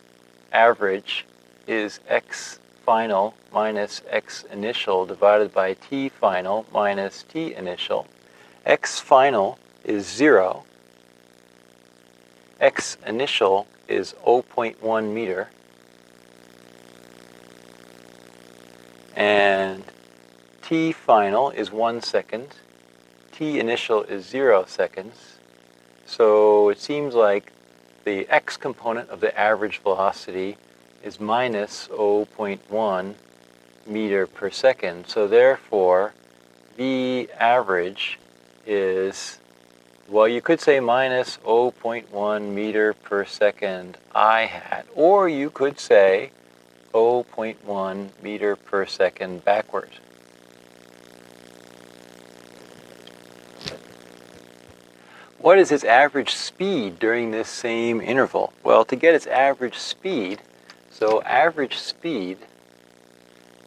average is x final minus x initial divided by t final minus t initial. X final is 0. X initial is 0.1 meter. And t final is 1 second. T initial is 0 seconds. So it seems like the x component of the average velocity is minus 0.1 meter per second. So therefore, V average is, well, you could say minus 0.1 meter per second I hat, or you could say 0.1 meter per second backward. What is its average speed during this same interval? Well, to get its average speed, so average speed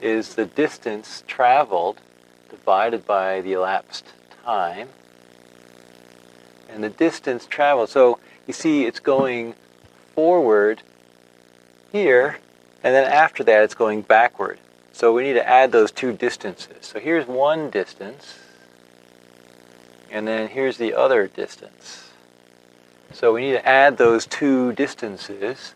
is the distance traveled divided by the elapsed time. And the distance traveled, so you see it's going forward here, and then after that it's going backward. So we need to add those two distances. So here's one distance, and then here's the other distance. So we need to add those two distances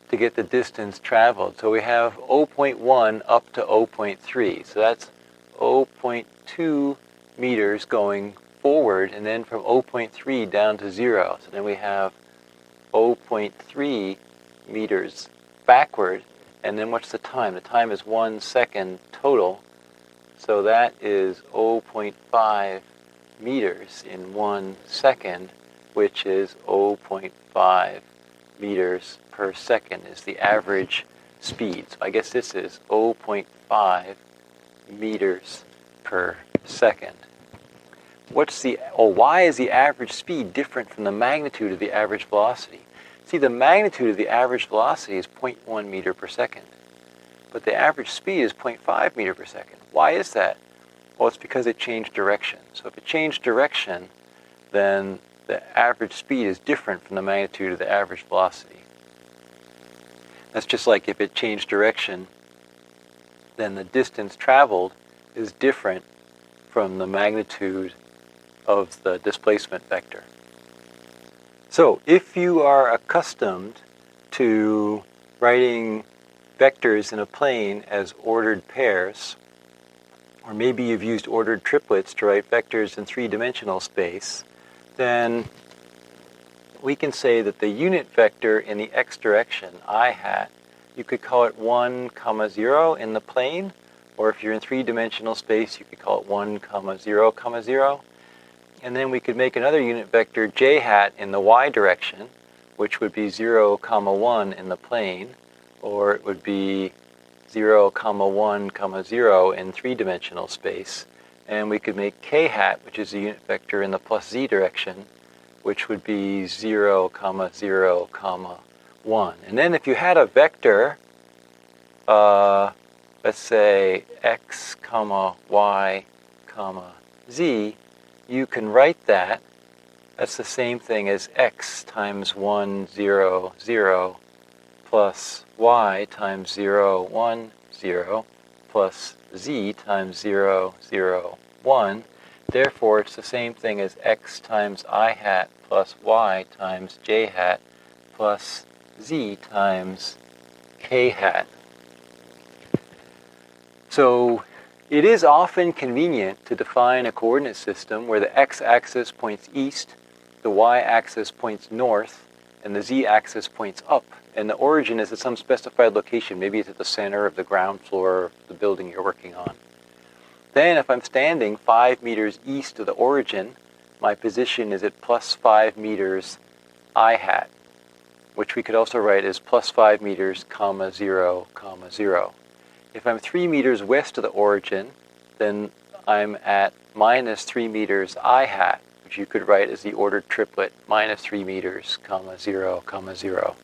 to get the distance traveled. So we have 0.1 up to 0.3. So that's 0.2 meters going forward, and then from 0.3 down to 0. So then we have 0.3 meters backward. And then what's the time? The time is 1 second total. So that is 0.5 meters in 1 second, which is 0.5 meters per second is the average speed. So I guess this is 0.5 meters per second. Why is the average speed different from the magnitude of the average velocity? See, the magnitude of the average velocity is 0.1 meter per second, but the average speed is 0.5 meter per second. Why is that? Well, it's because it changed direction. So if it changed direction, then the average speed is different from the magnitude of the average velocity. That's just like if it changed direction, then the distance traveled is different from the magnitude of the displacement vector. So if you are accustomed to writing vectors in a plane as ordered pairs, or maybe you've used ordered triplets to write vectors in three-dimensional space, then we can say that the unit vector in the x direction, I hat, you could call it 1, 0 in the plane, or if you're in three-dimensional space, you could call it 1, 0, 0. And then we could make another unit vector j hat in the y direction, which would be 0, 1 in the plane, or it would be 0, 1, 0 in three-dimensional space. And we could make k hat, which is a unit vector in the plus z direction, which would be 0, 0, 1. And then if you had a vector, let's say x, y, z, you can write that. That's the same thing as x times 1, 0, 0 plus y times 0, 1, 0 plus z times 0, 0, 1. Therefore, it's the same thing as x times I hat plus y times j hat plus z times k hat. So it is often convenient to define a coordinate system where the x-axis points east, the y-axis points north, and the z-axis points up. And the origin is at some specified location. Maybe it's at the center of the ground floor of the building you're working on. Then if I'm standing 5 meters east of the origin, my position is at plus 5 meters I hat, which we could also write as plus 5 meters, 0, 0. If I'm 3 meters west of the origin, then I'm at minus 3 meters I hat, which you could write as the ordered triplet, minus 3 meters, 0, 0.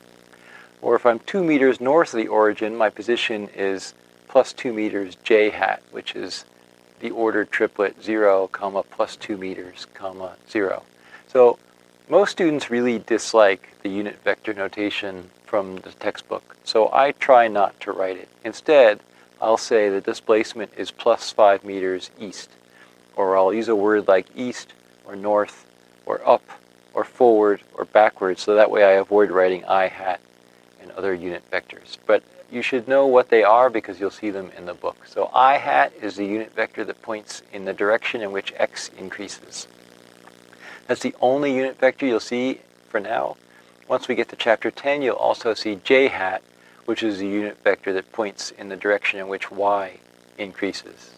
Or if I'm 2 meters north of the origin, my position is plus 2 meters j hat, which is the ordered triplet 0, plus 2 meters, 0. So most students really dislike the unit vector notation from the textbook, so I try not to write it. Instead, I'll say the displacement is plus 5 meters east, or I'll use a word like east or north or up or forward or backwards, so that way I avoid writing I hat and other unit vectors. But you should know what they are because you'll see them in the book. So I hat is the unit vector that points in the direction in which x increases. That's the only unit vector you'll see for now. Once we get to chapter 10, you'll also see j hat, which is the unit vector that points in the direction in which y increases.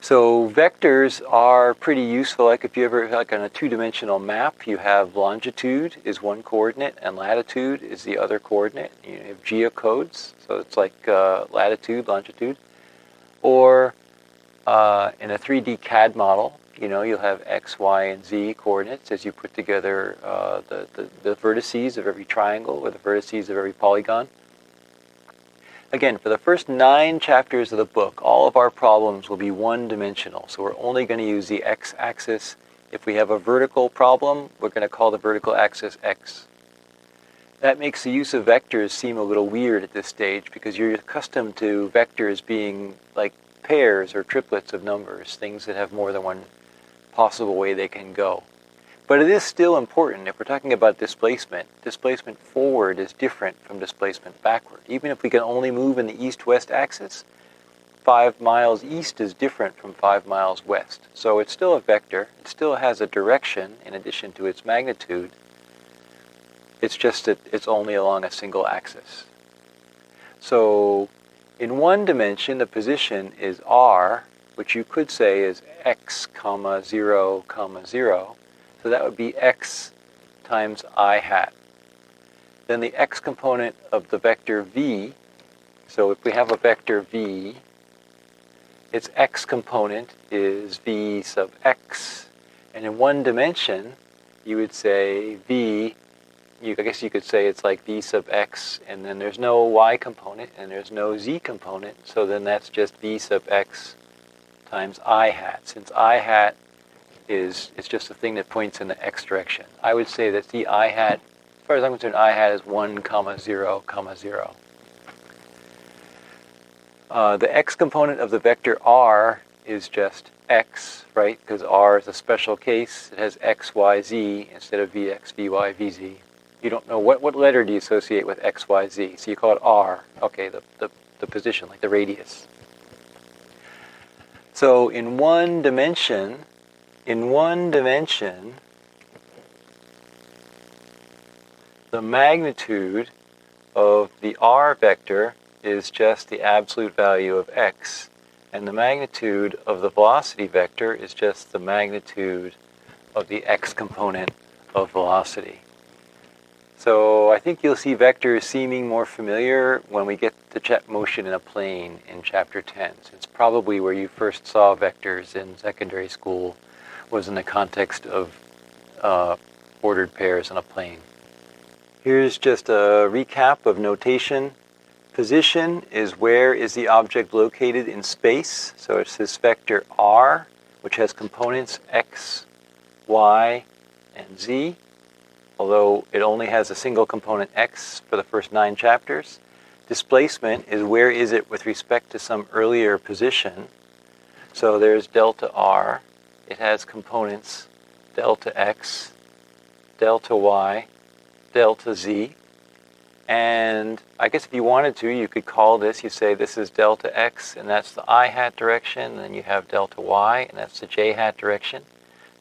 So vectors are pretty useful. Like if you ever, like on a two-dimensional map, you have longitude is one coordinate and latitude is the other coordinate. You have geocodes, so it's like latitude, longitude. Or in a 3D CAD model, you'll have x, y, and z coordinates as you put together the vertices of every triangle or the vertices of every polygon. Again, for the first 9 chapters of the book, all of our problems will be one-dimensional. So we're only going to use the x-axis. If we have a vertical problem, we're going to call the vertical axis x. That makes the use of vectors seem a little weird at this stage because you're accustomed to vectors being like pairs or triplets of numbers, things that have more than one possible way they can go. But it is still important. If we're talking about displacement forward is different from displacement backward. Even if we can only move in the east-west axis, 5 miles east is different from 5 miles west. So it's still a vector. It still has a direction in addition to its magnitude. It's just that it's only along a single axis. So in one dimension, the position is r, which you could say is x, comma, 0, comma, 0. So that would be x times I hat. Then the x component of the vector v, so if we have a vector v, its x component is v sub x. And in one dimension, you would say v, I guess you could say it's like v sub x, and then there's no y component, and there's no z component, so then that's just v sub x times I hat. Since I hat it's just a thing that points in the x direction. I would say that the I hat, as far as I'm concerned, I hat is 1, comma, 0, comma, 0. The x component of the vector r is just x, right? Because r is a special case. It has x, y, z instead of vx, vy, vz. You don't know what letter do you associate with x, y, z. So you call it r. Okay, the position, like the radius. So in one dimension, the magnitude of the r vector is just the absolute value of x, and the magnitude of the velocity vector is just the magnitude of the x component of velocity. So I think you'll see vectors seeming more familiar when we get to jet motion in a plane in chapter 10. So it's probably where you first saw vectors in secondary school, was in the context of ordered pairs on a plane. Here's just a recap of notation. Position is where is the object located in space. So it's this vector r, which has components x, y, and z. Although it only has a single component x for the first 9 chapters. Displacement is where is it with respect to some earlier position. So there's delta r. It has components delta x, delta y, delta z. And I guess if you wanted to, you could call this, you say this is delta x, and that's the I hat direction. And then you have delta y, and that's the j hat direction.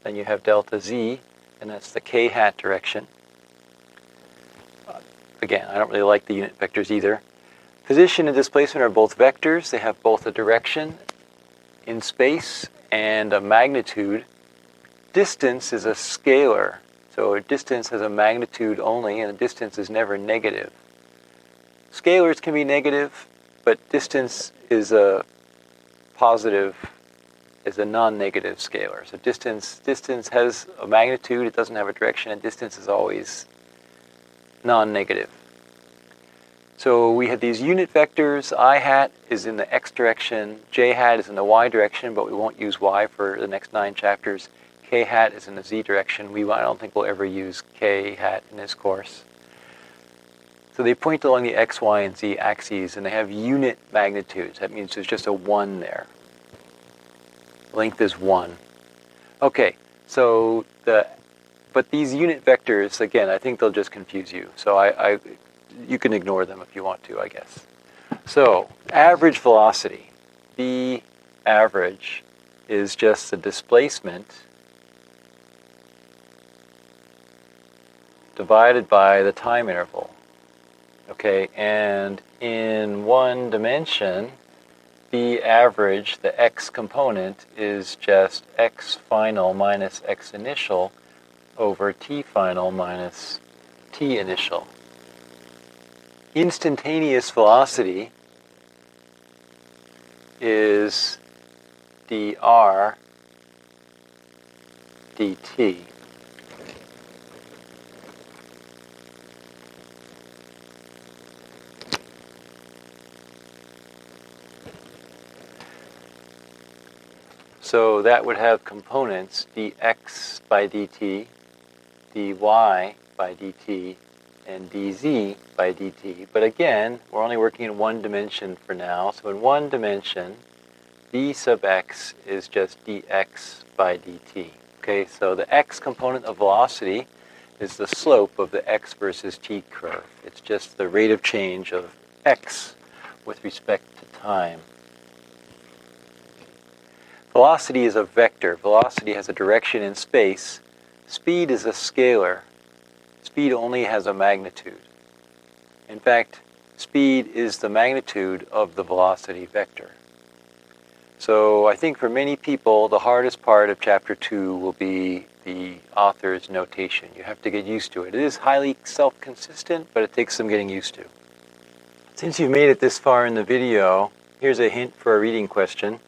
Then you have delta z, and that's the k hat direction. Again, I don't really like the unit vectors either. Position and displacement are both vectors. They have both a direction in space and a magnitude. Distance is a scalar. So a distance has a magnitude only, and a distance is never negative. Scalars can be negative, but distance is a positive, is a non-negative scalar. So distance has a magnitude, it doesn't have a direction, and distance is always non-negative. So we have these unit vectors. I hat is in the x direction, j hat is in the y direction, but we won't use y for the next 9 chapters. K hat is in the z direction. I don't think we'll ever use k hat in this course. So they point along the x, y, and z axes, and they have unit magnitudes. That means there's just a 1 there. Length is 1. Okay, so but these unit vectors, again, I think they'll just confuse you. So you can ignore them if you want to, I guess. So average velocity, v average, is just the displacement divided by the time interval. Okay, and in one dimension, v average, the x component, is just x final minus x initial over t final minus t initial. Instantaneous velocity is dr dt. So that would have components dx by dt, dy by dt, and dz by dt. But again, we're only working in one dimension for now. So in one dimension, v sub x is just dx by dt. Okay, so the x component of velocity is the slope of the x versus t curve. It's just the rate of change of x with respect to time. Velocity is a vector. Velocity has a direction in space. Speed is a scalar. Speed only has a magnitude. In fact, speed is the magnitude of the velocity vector. So I think for many people, the hardest part of Chapter 2 will be the author's notation. You have to get used to it. It is highly self-consistent, but it takes some getting used to. Since you've made it this far in the video, here's a hint for a reading question.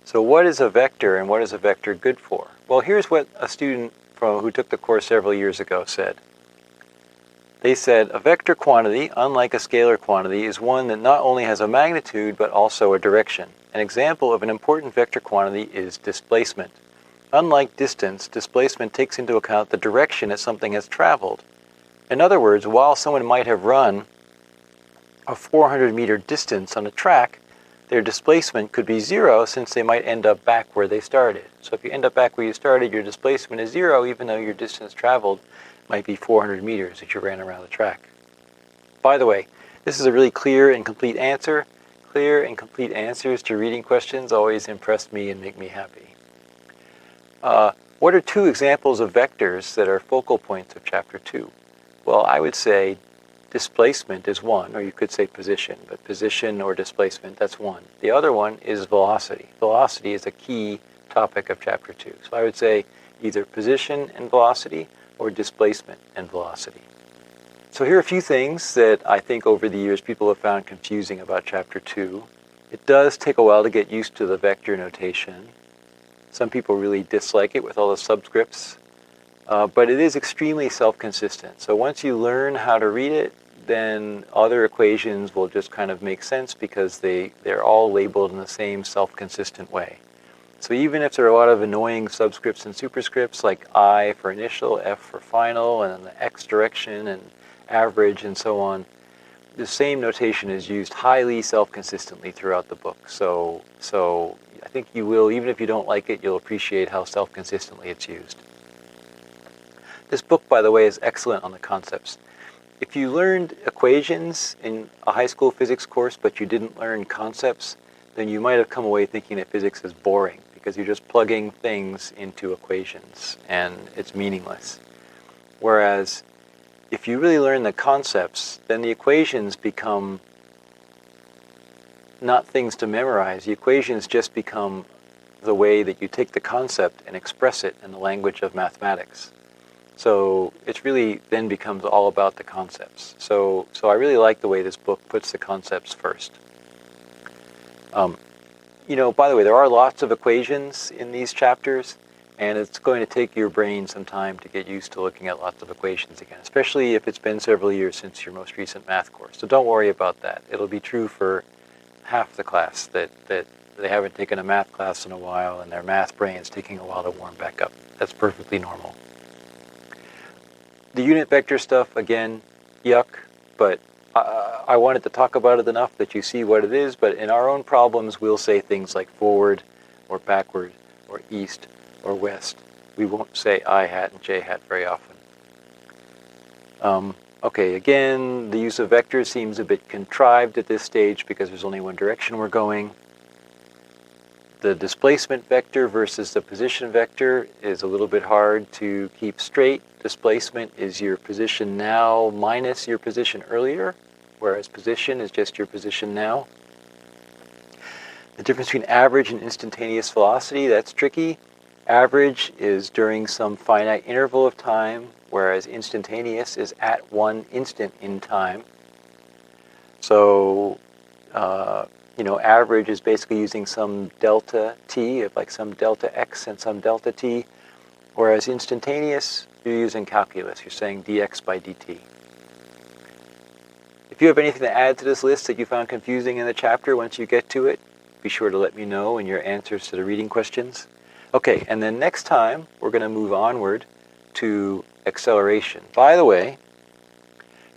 So what is a vector and what is a vector good for? Well, here's what a student who took the course several years ago said. They said, a vector quantity, unlike a scalar quantity, is one that not only has a magnitude, but also a direction. An example of an important vector quantity is displacement. Unlike distance, displacement takes into account the direction that something has traveled. In other words, while someone might have run a 400-meter distance on a track, their displacement could be 0 since they might end up back where they started. So if you end up back where you started, your displacement is 0, even though your distance traveled might be 400 meters that you ran around the track. By the way, this is a really clear and complete answer. Clear and complete answers to reading questions always impress me and make me happy. What are 2 examples of vectors that are focal points of Chapter 2? Well, I would say displacement is one, or you could say position, but position or displacement, that's one. The other one is velocity. Velocity is a key topic of Chapter 2. So I would say either position and velocity or displacement and velocity. So here are a few things that I think over the years people have found confusing about Chapter 2. It does take a while to get used to the vector notation. Some people really dislike it with all the subscripts, but it is extremely self-consistent. So once you learn how to read it, then other equations will just kind of make sense because they're all labeled in the same self-consistent way. So even if there are a lot of annoying subscripts and superscripts like I for initial, F for final, and then the X direction and average and so on, the same notation is used highly self-consistently throughout the book. So I think you will, even if you don't like it, you'll appreciate how self-consistently it's used. This book, by the way, is excellent on the concepts. If you learned equations in a high school physics course, but you didn't learn concepts, then you might have come away thinking that physics is boring because you're just plugging things into equations and it's meaningless. Whereas if you really learn the concepts, then the equations become not things to memorize. The equations just become the way that you take the concept and express it in the language of mathematics. So it really then becomes all about the concepts. So I really like the way this book puts the concepts first. By the way, there are lots of equations in these chapters, and it's going to take your brain some time to get used to looking at lots of equations again, especially if it's been several years since your most recent math course. So don't worry about that. It'll be true for half the class that they haven't taken a math class in a while and their math brain's taking a while to warm back up. That's perfectly normal. The unit vector stuff, again, yuck, but I wanted to talk about it enough that you see what it is, but in our own problems, we'll say things like forward or backward or east or west. We won't say I hat and j hat very often. Okay, again, the use of vectors seems a bit contrived at this stage because there's only one direction we're going. The displacement vector versus the position vector is a little bit hard to keep straight. Displacement is your position now minus your position earlier, whereas position is just your position now. The difference between average and instantaneous velocity, that's tricky. Average is during some finite interval of time, whereas instantaneous is at one instant in time. So, average is basically using some delta t, like some delta x and some delta t, whereas instantaneous, you're using calculus. You're saying dx by dt. If you have anything to add to this list that you found confusing in the chapter once you get to it, be sure to let me know in your answers to the reading questions. Okay, and then next time, we're going to move onward to acceleration. By the way,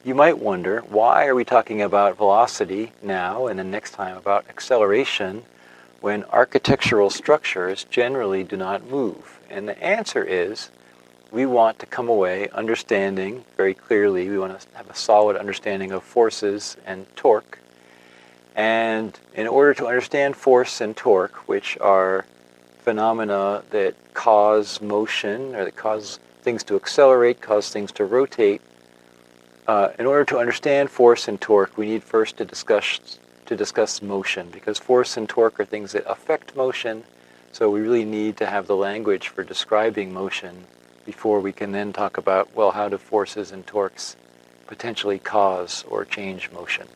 you might wonder, why are we talking about velocity now and then next time about acceleration when architectural structures generally do not move? And the answer is, we want to come away understanding very clearly, we want to have a solid understanding of forces and torque. And in order to understand force and torque, which are phenomena that cause motion or that cause things to accelerate, cause things to rotate, In order to understand force and torque, we need first to discuss motion, because force and torque are things that affect motion. So we really need to have the language for describing motion before we can then talk about, well, how do forces and torques potentially cause or change motion.